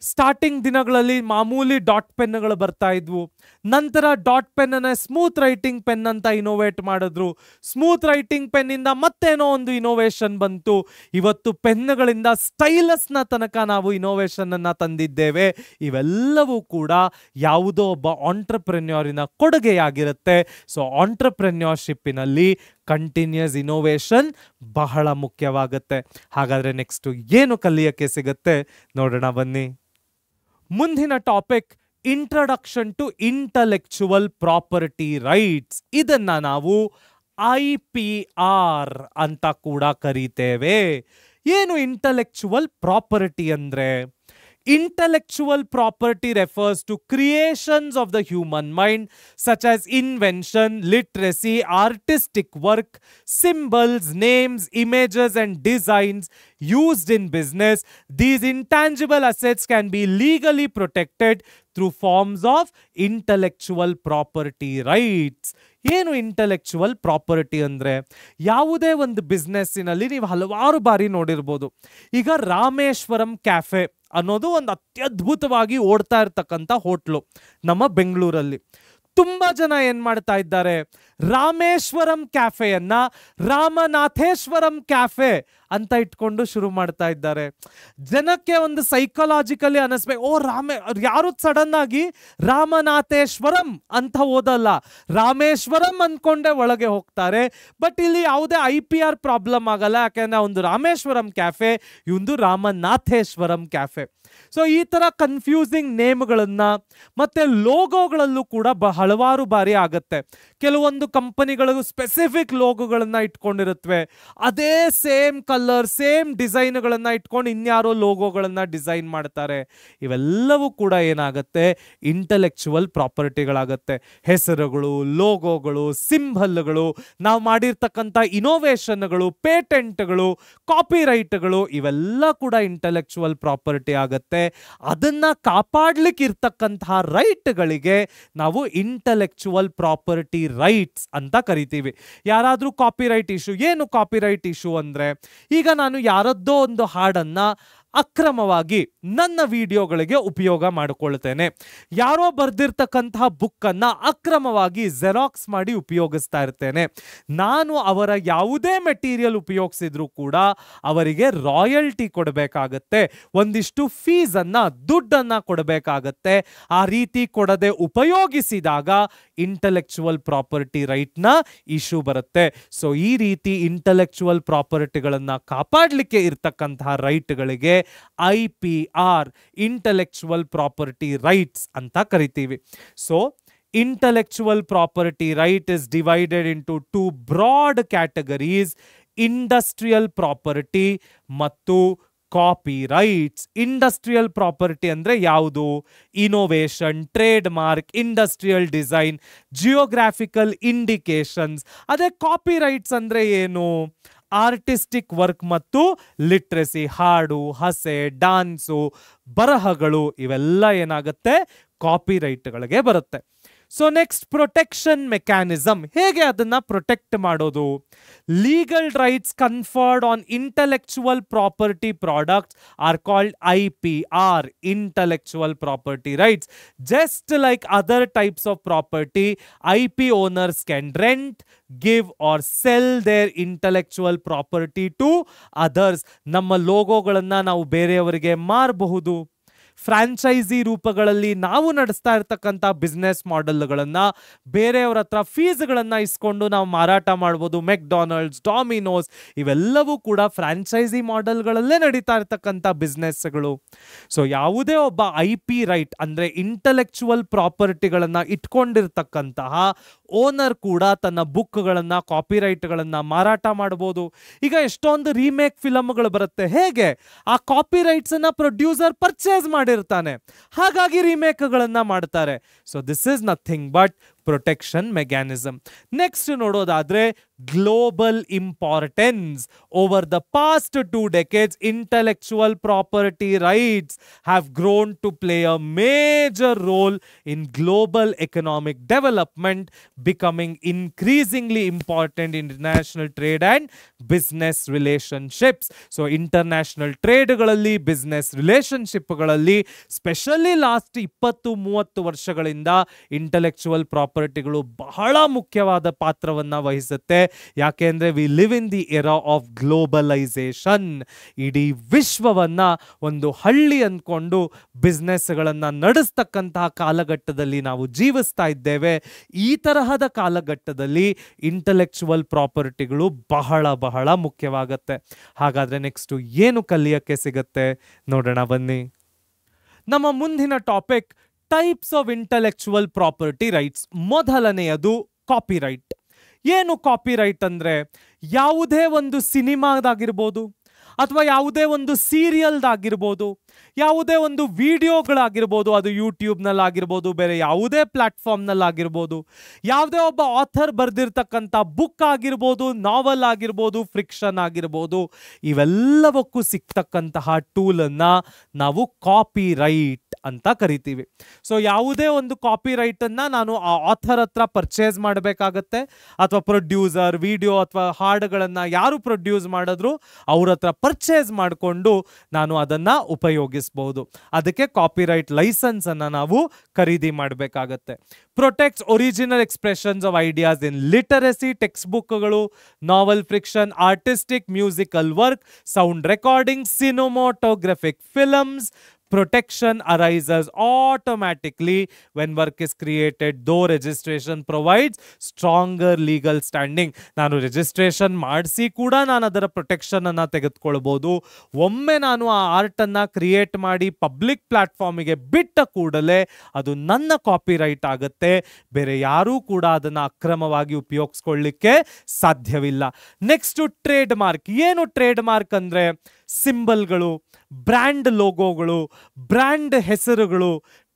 ಸ್ಟಾರ್ಟಿಂಗ್ ದಿನಗಳಲ್ಲಿ ಮಾಮೂಲಿ ಡಾಟ್ ಪೆನ್ಗಳು ಬರ್ತಾ ಇದ್ವು. ನಂತರ ಡಾಟ್ ಪೆನ್ನನ್ನು ಸ್ಮೂತ್ ರೈಟಿಂಗ್ ಪೆನ್ ಅಂತ ಇನೋವೇಟ್ ಮಾಡಿದ್ರು. ಸ್ಮೂತ್ ರೈಟಿಂಗ್ ಪೆನ್ನಿಂದ ಮತ್ತೇನೋ ಒಂದು ಇನೋವೇಷನ್ ಬಂತು. ಇವತ್ತು ಪೆನ್ನುಗಳಿಂದ ಸ್ಟೈಲಸ್ನ ತನಕ ನಾವು ಇನೋವೇಷನನ್ನು ತಂದಿದ್ದೇವೆ. ಇವೆಲ್ಲವೂ ಕೂಡ ಯಾವುದೋ ಒಬ್ಬ ಆಂಟ್ರಪ್ರೆನ್ಯೂರಿನ ಕೊಡುಗೆಯಾಗಿರುತ್ತೆ. ಸೊ ಆಂಟ್ರಪ್ರೆನ್ಯೂರ್ಶಿಪ್ಪಿನಲ್ಲಿ ಕಂಟಿನ್ಯೂಸ್ ಇನೋವೇಷನ್ ಬಹಳ ಮುಖ್ಯವಾಗುತ್ತೆ. ಹಾಗಾದರೆ ನೆಕ್ಸ್ಟ್ ಏನು ಕಲಿಯೋಕ್ಕೆ ಸಿಗುತ್ತೆ ನೋಡೋಣ ಬನ್ನಿ. ಮುಂದಿನ topic introduction to intellectual property rights. ಇದನ್ನ ನಾವು IPR ಅಂತ ಕೂಡ ಕರೀತೇವೆ. ಏನು ಇಂಟಲೆಕ್ಚುವಲ್ ಪ್ರಾಪರ್ಟಿ ಅಂದ್ರೆ? Intellectual property refers to creations of the human mind such as invention, literacy, artistic work, symbols, names, images and designs used in business. These intangible assets can be legally protected through forms of intellectual property rights. ಏನು intellectual property ಅಂದರೆ? ಯಾವುದೇ ಒಂದು ಬಿಸ್ನೆಸ್ಸಿನಲ್ಲಿ ನೀವು ಹಲವಾರು ಬಾರಿ ನೋಡಿರ್ಬೋದು. ಈಗ Rameswaram cafe ಅನ್ನೋದು ಒಂದು ಅತ್ಯದ್ಭುತವಾಗಿ ಓಡ್ತಾ ಇರ್ತಕ್ಕಂಥ ಹೋಟ್ಲು ನಮ್ಮ ಬೆಂಗಳೂರಲ್ಲಿ. ತುಂಬ ಜನ ಏನು ಮಾಡ್ತಾ ಇದ್ದಾರೆ, ರಾಮೇಶ್ವರಂ ಕ್ಯಾಫೆಯನ್ನ ರಾಮನಾಥೇಶ್ವರಂ ಕ್ಯಾಫೆ ಅಂತ ಇಟ್ಕೊಂಡು ಶುರು ಮಾಡ್ತಾ ಇದ್ದಾರೆ. ಜನಕ್ಕೆ ಒಂದು ಸೈಕಾಲಜಿಕಲಿ ಅನಿಸ್ಬೇಕು, ಯಾರು ಸಡನ್ ಆಗಿ ರಾಮನಾಥೇಶ್ವರಂ ಅಂತ ಓದಲ್ಲ, ರಾಮೇಶ್ವರಂ ಅಂದ್ಕೊಂಡೆ ಒಳಗೆ ಹೋಗ್ತಾರೆ. ಬಟ್ ಇಲ್ಲಿ ಯಾವುದೇ IPR ಪ್ರಾಬ್ಲಮ್ ಆಗಲ್ಲ, ಯಾಕೆಂದ್ರೆ ಒಂದು ರಾಮೇಶ್ವರಂ ಕ್ಯಾಫೆ, ಇವಂದು ರಾಮನಾಥೇಶ್ವರಂ ಕ್ಯಾಫೆ. ಸೊ ಈ ಥರ ಕನ್ಫ್ಯೂಸಿಂಗ್ ನೇಮ್ಗಳನ್ನು ಮತ್ತೆ ಲೋಗೋಗಳಲ್ಲೂ ಕೂಡ ಹಲವಾರು ಬಾರಿ ಆಗುತ್ತೆ. ಕೆಲವೊಂದು ಕಂಪನಿಗಳು ಸ್ಪೆಸಿಫಿಕ್ ಲೋಗೋಗಳನ್ನು ಇಟ್ಕೊಂಡಿರುತ್ತವೆ, ಅದೇ ಸೇಮ್ ಕಲರ್ ಸೇಮ್ ಡಿಸೈನ್ಗಳನ್ನು ಇಟ್ಕೊಂಡು ಇನ್ಯಾರೋ ಲೋಗೋಗಳನ್ನು ಡಿಸೈನ್ ಮಾಡ್ತಾರೆ. ಇವೆಲ್ಲವೂ ಕೂಡ ಏನಾಗುತ್ತೆ, ಇಂಟಲೆಕ್ಚುವಲ್ ಪ್ರಾಪರ್ಟಿಗಳಾಗತ್ತೆ. ಹೆಸರುಗಳು, ಲೋಗೋಗಳು, ಸಿಂಬಲ್ಗಳು, ನಾವು ಮಾಡಿರ್ತಕ್ಕಂಥ ಇನೋವೇಷನ್ಗಳು, ಪೇಟೆಂಟ್ಗಳು, ಕಾಪಿರೈಟ್ಗಳು, ಇವೆಲ್ಲ ಕೂಡ ಇಂಟಲೆಕ್ಚುವಲ್ ಪ್ರಾಪರ್ಟಿ ಆಗುತ್ತೆ. ಅದನ್ನ ಕಾಪಾಡ್ಲಿಕ್ಕೆ ಇರ್ತಕ್ಕಂತಹ ರೈಟ್ಗಳಿಗೆ ನಾವು ಇಂಟಲೆಕ್ಚುವಲ್ ಪ್ರಾಪರ್ಟಿ ರೈಟ್ಸ್ ಅಂತ ಕರಿತೀವಿ. ಯಾರಾದ್ರೂ ಕಾಪಿರೈಟ್ ಇಶ್ಯೂ, ಏನು ಕಾಪಿರೈಟ್ ಇಶ್ಯೂ ಅಂದ್ರೆ, ಈಗ ನಾನು ಯಾರದ್ದೋ ಒಂದು ಹಾಡನ್ನ ಅಕ್ರಮವಾಗಿ ನನ್ನ ವಿಡಿಯೋಗಳಿಗೆ ಉಪಯೋಗ ಮಾಡಿಕೊಳ್ತೇನೆ. ಯಾರೋ ಬರೆದಿರ್ತಕ್ಕಂತಹ ಬುಕ್ಕನ್ನು ಅಕ್ರಮವಾಗಿ ಜೆರಾಕ್ಸ್ ಮಾಡಿ ಉಪಯೋಗಿಸ್ತಾ ಇರ್ತೇನೆ. ನಾನು ಅವರ ಯಾವುದೇ ಮೆಟೀರಿಯಲ್ ಉಪಯೋಗಿಸಿದ್ರು ಕೂಡ ಅವರಿಗೆ ರಾಯಲ್ಟಿ ಕೊಡಬೇಕಾಗತ್ತೆ, ಒಂದಿಷ್ಟು ಫೀಸನ್ನು, ದುಡ್ಡನ್ನು ಕೊಡಬೇಕಾಗತ್ತೆ. ಆ ರೀತಿ ಕೊಡದೆ ಉಪಯೋಗಿಸಿದಾಗ ಇಂಟಲೆಕ್ಚುವಲ್ ಪ್ರಾಪರ್ಟಿ ರೈಟ್ನ ಇಶ್ಯೂ ಬರುತ್ತೆ. ಸೊ ಈ ರೀತಿ ಇಂಟಲೆಕ್ಚುವಲ್ ಪ್ರಾಪರ್ಟಿಗಳನ್ನು ಕಾಪಾಡಲಿಕ್ಕೆ ಇರ್ತಕ್ಕಂತಹ ರೈಟ್ಗಳಿಗೆ IPR ಇಂಟಲೆಕ್ಚುವಲ್ ಪ್ರಾಪರ್ಟಿ ರೈಟ್ಸ್ ಅಂತ ಕರಿತೀವಿ. So intellectual property right is divided into two broad categories, industrial property ಮತ್ತು ಕಾಪಿ ರೈಟ್ಸ್. ಇಂಡಸ್ಟ್ರಿಯಲ್ ಪ್ರಾಪರ್ಟಿ ಅಂದ್ರೆ ಯಾವುದು? Innovation, trade mark, industrial design, geographical indications. ಅದೇ ಕಾಪಿ ರೈಟ್ಸ್ ಅಂದ್ರೆ ಏನು? ಆರ್ಟಿಸ್ಟಿಕ್ ವರ್ಕ್ ಮತ್ತು literacy, ಹಾಡು, ಹಸೆ, ಡಾನ್ಸು, ಬರಹಗಳು ಇವೆಲ್ಲ ಏನಾಗುತ್ತೆ? ಕಾಪಿ ರೈಟ್ಗಳಿಗೆ ಬರುತ್ತೆ. So next, protection mechanism. ಹೇಗೆ ಅದನ್ನ ಪ್ರೊಟೆಕ್ಟ್ ಮಾಡೋದು? Legal rights conferred on intellectual property products are called IPR, intellectual property rights. Just like other types of property, IP owners can rent, give or sell their intellectual property to others. ನಮ್ಮ ಲೋಗೋಗಳನ್ನ ನಾವು ಬೇರೆಯವರಿಗೆ ಮಾರಬಹುದು. Franchise ರೂಪಗಳಲ್ಲಿ ನಾವು ನಡೆಸ್ತಾ ಇರ್ತಕ್ಕಂಥ business ಮಾಡೆಲ್ಗಳನ್ನ ಬೇರೆಯವರ ಹತ್ರ ಫೀಸ್ಗಳನ್ನ ಇಸ್ಕೊಂಡು ನಾವು ಮಾರಾಟ ಮಾಡ್ಬೋದು. ಮೆಕ್ಡೊನಾಲ್ಡ್ಸ್, ಡಾಮಿನೋಸ್ ಇವೆಲ್ಲವೂ ಕೂಡ ಫ್ರಾಂಚೈಸಿ ಮಾಡೆಲ್ಗಳಲ್ಲೇ ನಡೀತಾ ಇರ್ತಕ್ಕಂಥ ಬಿಸ್ನೆಸ್ಗಳು. ಸೊ ಯಾವುದೇ ಒಬ್ಬ IP ರೈಟ್ ಅಂದ್ರೆ ಇಂಟೆಲೆಕ್ಚುವಲ್ ಪ್ರಾಪರ್ಟಿಗಳನ್ನ ಇಟ್ಕೊಂಡಿರ್ತಕ್ಕಂತಹ ಓನರ್ ಕೂಡ ತನ್ನ ಬುಕ್ಗಳನ್ನ, ಕಾಪಿ ರೈಟ್ಗಳನ್ನ ಮಾರಾಟ ಮಾಡಬಹುದು. ಈಗ ಎಷ್ಟೊಂದು ರೀಮೇಕ್ ಫಿಲಮ್ಗಳು ಬರುತ್ತೆ. ಹೇಗೆ? ಆ ಕಾಪಿ ರೈಟ್ಸ್ ಅನ್ನ ಪ್ರೊಡ್ಯೂಸರ್ ಪರ್ಚೇಸ್ ಮಾಡಿರ್ತಾನೆ, ಹಾಗಾಗಿ ರೀಮೇಕ್ಗಳನ್ನ ಮಾಡ್ತಾರೆ. So this is nothing but protection mechanism. Next ನೋಡೋದಾದ್ರೆ global importance. Over the past 2 decades, intellectual property rights have grown to play a major role in global economic development, becoming increasingly important in international trade and business relationships. So international tradeಗಳಲ್ಲಿ, business ರಿಲೇಶನ್ಶಿಪ್ಗಳಲ್ಲಿ, specially last 20-30 ವರ್ಷಗಳಿಂದ intellectual ಪ್ರಾಪರ್ಟಿಗಳು ಬಹಳ ಮುಖ್ಯವಾದ ಪಾತ್ರವನ್ನ ವಹಿಸುತ್ತೆ. ಯಾಕೆಂದ್ರೆ we live in the era of globalisation. ಇಡೀ ವಿಶ್ವವನ್ನ ಒಂದು ಹಳ್ಳಿ ಅಂದ್ಕೊಂಡು ಬಿಸ್ನೆಸ್ಗಳನ್ನ ನಡೆಸ್ತಕ್ಕಂತಹ ಕಾಲಘಟ್ಟದಲ್ಲಿ ನಾವು ಜೀವಿಸ್ತಾ ಇದ್ದೇವೆ. ಈ ತರಹದ ಕಾಲಘಟ್ಟದಲ್ಲಿ ಇಂಟೆಲೆಕ್ಚುವಲ್ ಪ್ರಾಪರ್ಟಿಗಳು ಬಹಳ ಬಹಳ ಮುಖ್ಯವಾಗತ್ತೆ. ಹಾಗಾದ್ರೆ ನೆಕ್ಸ್ಟ್ ಏನು ಕಲಿಯಕ್ಕೆ ಸಿಗತ್ತೆ ನೋಡೋಣ ಬನ್ನಿ. ನಮ್ಮ ಮುಂದಿನ topic types of intellectual property rights. ಮೊದಲನೆಯದು ಕಾಪಿರೈಟ್. ಏನು ಕಾಪಿರೈಟ್ ಅಂದ್ರೆ, ಯಾವುದೇ ಒಂದು ಸಿನಿಮಾದಾಗಿರ್ಬೋದು ಅಥವಾ ಯಾವುದೇ ಒಂದು ಸೀರಿಯಲ್ದಾಗಿರ್ಬೋದು, ಯಾವುದೇ ಒಂದು ವಿಡಿಯೋಗಳಾಗಿರ್ಬೋದು, ಅದು ಯೂಟ್ಯೂಬ್ನಲ್ಲಾಗಿರ್ಬೋದು, ಬೇರೆ ಯಾವುದೇ ಪ್ಲಾಟ್ಫಾರ್ಮ್ನಲ್ಲಾಗಿರ್ಬೋದು, ಯಾವುದೇ ಒಬ್ಬ ಆಥರ್ ಬರೆದಿರ್ತಕ್ಕಂಥ ಬುಕ್ ಆಗಿರ್ಬೋದು, ನಾವೆಲ್ ಆಗಿರ್ಬೋದು, ಫ್ರಿಕ್ಷನ್ ಆಗಿರ್ಬೋದು, ಇವೆಲ್ಲವಕ್ಕೂ ಸಿಗ್ತಕ್ಕಂತಹ ಟೂಲನ್ನು ನಾವು ಕಾಪಿ ರೈಟ್ ಅಂತ ಕರಿತೀವಿ. ಸೊ ಯಾವುದೇ ಒಂದು ಕಾಪಿ ರೈಟನ್ನು ನಾನು ಆ ಆಥರ್ ಹತ್ರ ಪರ್ಚೇಸ್ ಮಾಡಬೇಕಾಗತ್ತೆ, ಅಥವಾ ಪ್ರೊಡ್ಯೂಸರ್ ವಿಡಿಯೋ ಅಥವಾ ಹಾಡುಗಳನ್ನು ಯಾರು ಪ್ರೊಡ್ಯೂಸ್ ಮಾಡಿದ್ರು ಅವ್ರ ಹತ್ರ ಪರ್ಚೇಸ್ ಮಾಡಿಕೊಂಡು ನಾನು ಅದನ್ನು ಉಪಯೋಗಿಸಬಹುದು. ಅದಕ್ಕೆ ಕಾಪಿರೈಟ್ ಲೈಸೆನ್ಸ್ ಅನ್ನು ನಾವು ಖರೀದಿ ಮಾಡಬೇಕಾಗತ್ತೆ. Protects original expressions of ideas in literacy, text ಬುಕ್ಗಳು, novel, fiction, artistic, musical work, sound recording, cinematographic films. Protection arises automatically when work is created, though registration provides stronger legal standing. ನಾನು registration ಮಾಡಿಸಿ ಕೂಡ ನಾನು ಅದರ protection ಅನ್ನು ತೆಗೆದುಕೊಳ್ಬೋದು. ಒಮ್ಮೆ ನಾನು ಆ ಆರ್ಟನ್ನು ಕ್ರಿಯೇಟ್ ಮಾಡಿ ಪಬ್ಲಿಕ್ ಪ್ಲಾಟ್ಫಾರ್ಮಿಗೆ ಬಿಟ್ಟ ಕೂಡಲೇ ಅದು ನನ್ನ ಕಾಪಿ ರೈಟ್ ಆಗುತ್ತೆ. ಬೇರೆ ಯಾರೂ ಕೂಡ ಅದನ್ನು ಅಕ್ರಮವಾಗಿ ಉಪಯೋಗಿಸ್ಕೊಳ್ಳಿಕ್ಕೆ ಸಾಧ್ಯವಿಲ್ಲ. Next trade mark. ಏನು ಟ್ರೇಡ್ ಮಾರ್ಕ್ ಅಂದರೆ, ಸಿಂಬಲ್ಗಳು, ಬ್ರ್ಯಾಂಡ್ ಲೋಗೋಗಳು, ಬ್ರ್ಯಾಂಡ್ ಹೆಸರುಗಳು,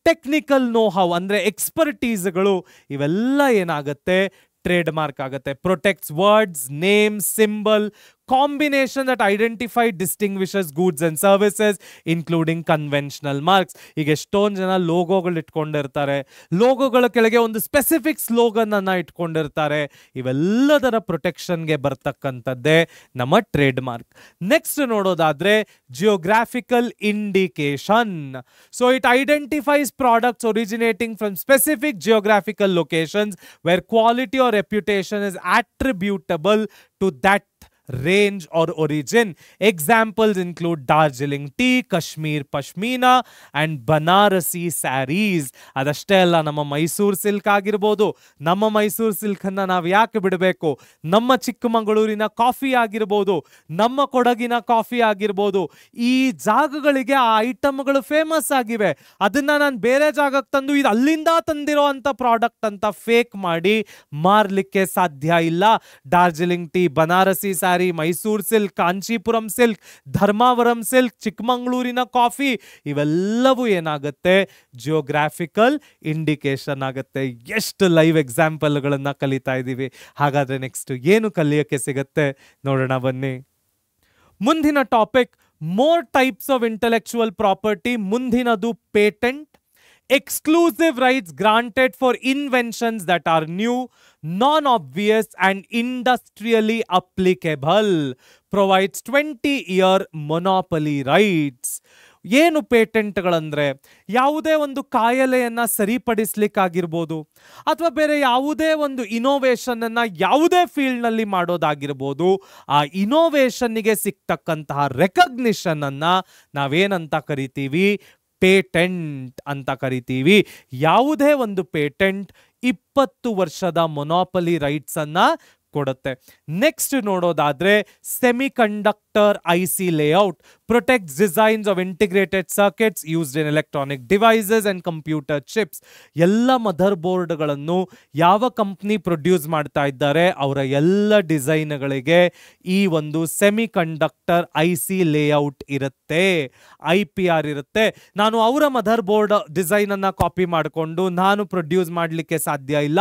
ಟೆಕ್ನಿಕಲ್ ನೋ ಹೌ ಅಂದರೆ ಎಕ್ಸ್ಪರ್ಟೀಸ್ಗಳು, ಇವೆಲ್ಲ ಏನಾಗುತ್ತೆ? ಟ್ರೇಡ್ ಮಾರ್ಕ್ ಆಗುತ್ತೆ. Protects words, name, symbol, combination that identify distinguishes goods and services including conventional marks. ಈಗ ಎಷ್ಟೊಂದು ಜನ ಲೋಗೋಗಳು ಇಟ್ಕೊಂಡಿರ್ತಾರೆ, ಲೋಗೋಗಳ ಕೆಳಗೆ ಒಂದು ಸ್ಪೆಸಿಫಿಕ್ ಸ್ಲೋಗನ್ ಅನ್ನ ಇಟ್ಕೊಂಡಿರ್ತಾರೆ. ಇವೆಲ್ಲದರ ಪ್ರೊಟೆಕ್ಷನ್ಗೆ ಬರ್ತಕ್ಕಂಥದ್ದೇ ನಮ್ಮ ಟ್ರೇಡ್ ಮಾರ್ಕ್. ನೆಕ್ಸ್ಟ್ ನೋಡೋದಾದ್ರೆ geographical indication. So it identifies products originating from specific geographical locations where quality or reputation is attributable to that range or origin. Examples include Darjeeling tea, Kashmir pashmina and Banarasi sarees. ಅದಷ್ಟೇ ಅಲ್ಲ, ನಮ್ಮ Mysuru silk ಆಗಿರ್ಬೋದು. ನಮ್ಮ Mysuru silk ಅನ್ನ ನಾವು ಯಾಕೆ ಬಿಡಬೇಕು? ನಮ್ಮ ಚಿಕ್ಕಮಗಳೂರಿನ ಕಾಫಿ ಆಗಿರ್ಬೋದು, ನಮ್ಮ ಕೊಡಗಿನ ಕಾಫಿ ಆಗಿರ್ಬೋದು, ಈ ಜಾಗಗಳಿಗೆ ಆ ಐಟಮ್ಗಳು ಫೇಮಸ್ ಆಗಿವೆ. ಅದನ್ನ ನಾನು ಬೇರೆ ಜಾಗಕ್ಕೆ ತಂದು ಇದು ಅಲ್ಲಿಂದ ತಂದಿರೋ ಅಂತ ಪ್ರಾಡಕ್ಟ್ ಅಂತ ಫೇಕ್ ಮಾಡಿ ಮಾರ್ಲಿಕ್ಕೆ ಸಾಧ್ಯ ಇಲ್ಲ. Darjeeling tea, Banarasi sari, Mysuru silk, Kanchipuram silk, Dharmavaram silk, ಚಿಕ್ಕಮಗಳೂರಿನ ಕಾಫಿ, ಇವೆಲ್ಲವೂ ಏನಾಗುತ್ತೆ? ಜಿಯೋಗ್ರಾಫಿಕಲ್ ಇಂಡಿಕೇಶನ್ ಆಗುತ್ತೆ. ಎಷ್ಟು ಲೈವ್ ಎಕ್ಸಾಂಪಲ್ಗಳನ್ನ ಕಲಿತಾ ಇದ್ದೀವಿ. ಹಾಗಾದ್ರೆ ನೆಕ್ಸ್ಟ್ ಏನು ಕಲಿಯಕ್ಕೆ ಸಿಗತ್ತೆ ನೋಡೋಣ ಬನ್ನಿ. ಮುಂದಿನ topic more types of intellectual property. ಮುಂದಿನದು patent. Exclusive rights granted for inventions that are new, non-obvious and industrially applicable. Provides 20-year monopoly rights. ಏನು ಪೇಟೆಂಟ್ಗಳಂದ್ರೆ, ಯಾವುದೇ ಒಂದು ಕಾಯಿಲೆಯನ್ನ ಸರಿಪಡಿಸ್ಲಿಕ್ಕಾಗಿರ್ಬೋದು, ಅಥವಾ ಬೇರೆ ಯಾವುದೇ ಒಂದು ಇನೋವೇಷನ್ ಅನ್ನ ಯಾವುದೇ ಫೀಲ್ಡ್ ನಲ್ಲಿ ಮಾಡೋದಾಗಿರ್ಬೋದು, ಆ ಇನೋವೇಷನ್ಗೆ ಸಿಗ್ತಕ್ಕಂತಹ ರೆಕಗ್ನಿಷನ್ ಅನ್ನ ನಾವೇನಂತ ಕರಿತೀವಿ? ಪೇಟೆಂಟ್ ಅಂತ ಕರಿತೀವಿ. ಯಾವುದೇ ಒಂದು ಪೇಟೆಂಟ್ 20 ವರ್ಷದ ಮೊನೋಪಲಿ ರೈಟ್ಸ್ ಅನ್ನ ಕೊಡುತ್ತೆ. ನೆಕ್ಸ್ಟ್ ನೋಡೋದಾದ್ರೆ semiconductor IC layout protects designs of integrated circuits used in electronic devices and computer chips. ಎಲ್ಲ ಮದರ್ ಬೋರ್ಡ್ಗಳನ್ನು ಯಾವ ಕಂಪ್ನಿ ಪ್ರೊಡ್ಯೂಸ್ ಮಾಡ್ತಾ ಇದ್ದಾರೆ ಅವರ ಎಲ್ಲ ಡಿಸೈನ್ಗಳಿಗೆ ಈ ಒಂದು ಸೆಮಿಕಂಡಕ್ಟರ್ ಐಸಿ ಲೇಔಟ್ ಇರುತ್ತೆ, IPR ಇರುತ್ತೆ. ನಾನು ಅವರ ಮದರ್ ಬೋರ್ಡ್ ಡಿಸೈನ್ ಅನ್ನ ಕಾಪಿ ಮಾಡಿಕೊಂಡು ನಾನು ಪ್ರೊಡ್ಯೂಸ್ ಮಾಡಲಿಕ್ಕೆ ಸಾಧ್ಯ ಇಲ್ಲ.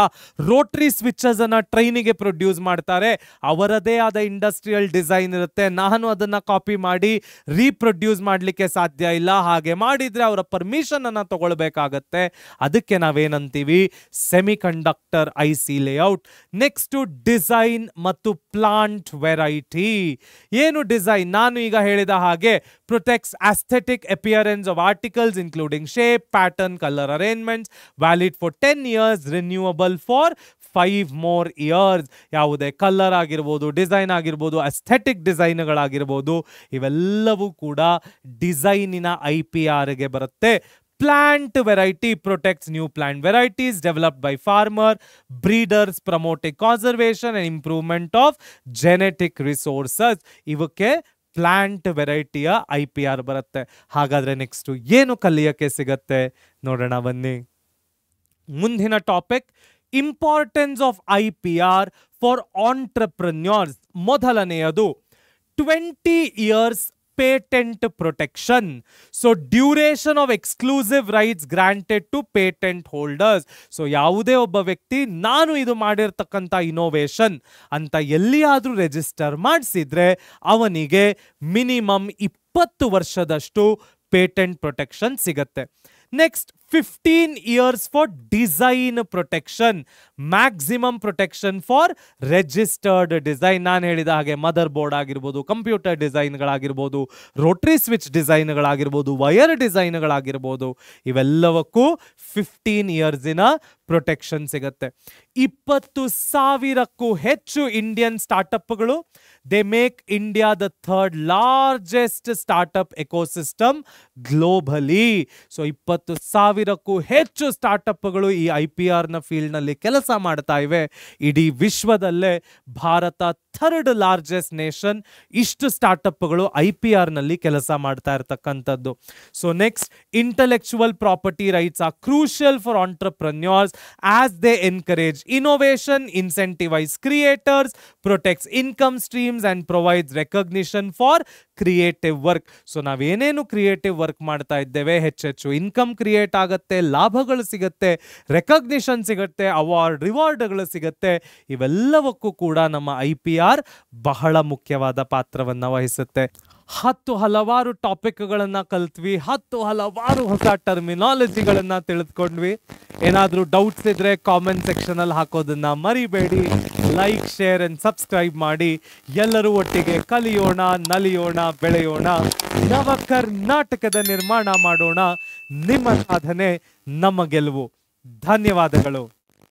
ರೋಟರಿ ಸ್ವಿಚಸ್ ಅನ್ನ ಟ್ರೈನಿಗೆ ಪ್ರೊಡ್ಯೂಸ್ ಮಾಡ್ತಾರೆ, ಅವರದೇ ಆದ ಇಂಡಸ್ಟ್ರಿಯಲ್ ಡಿಸೈನ್ ಇರುತ್ತೆ, ನಾನು ಅದನ್ನ ಕಾಪಿ ಮಾಡಿ ರೀಪ್ರೊಡ್ಯೂಸ್ ಮಾಡಲಿಕ್ಕೆ ಸಾಧ್ಯ ಇಲ್ಲ. ಹಾಗೆ ಮಾಡಿದ್ರೆ ಅವರ ಪರ್ಮಿಷನ್ ಅನ್ನ ತಗೊಳ್ಬೇಕಾಗತ್ತೆ. ಅದಕ್ಕೆ ನಾವೇನಂತೀವಿ? Semiconductor IC layout. Next design ಮತ್ತು ಪ್ಲಾಂಟ್ ವೆರೈಟಿ. ಏನು ಡಿಸೈನ್? ನಾನು ಈಗ ಹೇಳಿದ ಹಾಗೆ protects aesthetic appearance of articles including shape, pattern, colour arrangements, valid for 10 years, renewable for 5 more years. ಯಾವುದೇ ಕಲರ್ ಆಗಿರ್ಬೋದು, ಡಿಸೈನ್ ಆಗಿರ್ಬೋದು, ಅಸ್ಥೆಟಿಕ್ ಡಿಸೈನ್ಗಳಾಗಿರ್ಬೋದು, ಇವೆಲ್ಲವೂ ಕೂಡ ಡಿಸೈನಿನ IPRಗೆ ಬರುತ್ತೆ. Plant variety protects new plant varieties developed by farmer breeders, promoting conservation and improvement of genetic resources. ಇವಕ್ಕೆ plant ವೆರೈಟಿಯ IPR ಬರುತ್ತೆ. ಹಾಗಾದ್ರೆ ನೆಕ್ಸ್ಟ್ ಏನು ಕಲಿಯಕ್ಕೆ ಸಿಗತ್ತೆ ನೋಡೋಣ ಬನ್ನಿ. ಮುಂದಿನ topic importance of IPR for entrepreneurs. ಮೊದಲನೆಯದು 20 years patent protection. So duration of exclusive rights granted to patent holders. So ಯಾವುದೇ ಒಬ್ಬ ವ್ಯಕ್ತಿ ನಾನು ಇದು ಮಾಡಿರ್ತಕ್ಕಂಥ ಇನೋವೇಷನ್ ಅಂತ ಎಲ್ಲಿಯಾದ್ರೂ ರಿಜಿಸ್ಟರ್ ಮಾಡಿಸಿದ್ರೆ ಅವನಿಗೆ ಮಿನಿಮಮ್ 20 ವರ್ಷದಷ್ಟು ಪೇಟೆಂಟ್ ಪ್ರೊಟೆಕ್ಷನ್ ಸಿಗತ್ತೆ. Next 15 years for design protection. Maximum protection for registered design. ನಾನು ಹೇಳಿದ ಹಾಗೆ ಮದರ್ ಬೋರ್ಡ್ ಆಗಿರ್ಬೋದು, ಕಂಪ್ಯೂಟರ್ ಡಿಸೈನ್ಗಳಾಗಿರ್ಬೋದು, ರೋಟರಿ ಸ್ವಿಚ್ ಡಿಸೈನ್ಗಳಾಗಿರ್ಬೋದು, ವೈರ್ ಡಿಸೈನ್ಗಳಾಗಿರ್ಬೋದು, ಇವೆಲ್ಲವಕ್ಕೂ 15 years ಪ್ರೊಟೆಕ್ಷನ್ ಸಿಗತ್ತೆ. 20,000ಕ್ಕೂ ಹೆಚ್ಚು ಇಂಡಿಯನ್ ಸ್ಟಾರ್ಟ್ಅಪ್ಗಳು, they make India the 3rd largest startup ecosystem globally. So 20,000ಕ್ಕೂ ಹೆಚ್ಚು ಸ್ಟಾರ್ಟ್ಅಪ್ಗಳು ಈ IPR ನ ಫೀಲ್ಡ್ ನಲ್ಲಿ ಕೆಲಸ ಮಾಡ್ತಾ ಇವೆ. ಇಡೀ ವಿಶ್ವದಲ್ಲೇ ಭಾರತ 3rd largest ನೇಷನ್. ಇಷ್ಟು ಸ್ಟಾರ್ಟ್ಅಪ್ಗಳು IPR ನಲ್ಲಿ ಕೆಲಸ ಮಾಡ್ತಾ ಇರತಕ್ಕಂಥದ್ದು. So next intellectual property rights are crucial for entrepreneurs as they encourage innovation, incentivize creators, protects income streams and provides recognition for creative work. So ನಾವೇನೇನು ಕ್ರಿಯೇಟಿವ್ ವರ್ಕ್ ಮಾಡ್ತಾ ಇದ್ದೇವೆ, ಹೆಚ್ಚೆಚ್ಚು ಇನ್ಕಮ್ ಕ್ರಿಯೇಟ್ ಆಗುತ್ತೆ, ಲಾಭಗಳು ಸಿಗುತ್ತೆ, ರೆಕಗ್ನಿಷನ್ ಸಿಗುತ್ತೆ, ಅವಾರ್ಡ್ ರಿವಾರ್ಡ್ಗಳು ಸಿಗುತ್ತೆ. ಇವೆಲ್ಲವಕ್ಕೂ ಕೂಡ ನಮ್ಮ IPR ಬಹಳ ಮುಖ್ಯವಾದ ಪಾತ್ರವನ್ನು ವಹಿಸುತ್ತೆ. 10 ಹಲವಾರು ಟಾಪಿಕ್ಗಳನ್ನ ಕಲ್ತ್ವಿ, 10 ಹಲವಾರು ಹೊಸ ಟರ್ಮಿನಾಲಜಿಗಳನ್ನ ತಿಳಿದುಕೊಂಡ್ವಿ. ಏನಾದರೂ ಡೌಟ್ಸ್ ಇದ್ರೆ ಕಾಮೆಂಟ್ ಸೆಕ್ಷನ್ ಅಲ್ಲಿ ಹಾಕೋದನ್ನ ಮರಿಬೇಡಿ. ಲೈಕ್, ಶೇರ್ ಅಂಡ್ ಸಬ್ಸ್ಕ್ರೈಬ್ ಮಾಡಿ. ಎಲ್ಲರೂ ಒಟ್ಟಿಗೆ ಕಲಿಯೋಣ, ನಲಿಯೋಣ, ಬೆಳೆಯೋಣ, ನವ ಕರ್ನಾಟಕದ ನಿರ್ಮಾಣ ಮಾಡೋಣ. ನಿಮ್ಮ ಸಾಧನೆ ನಮ್ಮ ಗೆಲುವು. ಧನ್ಯವಾದಗಳು.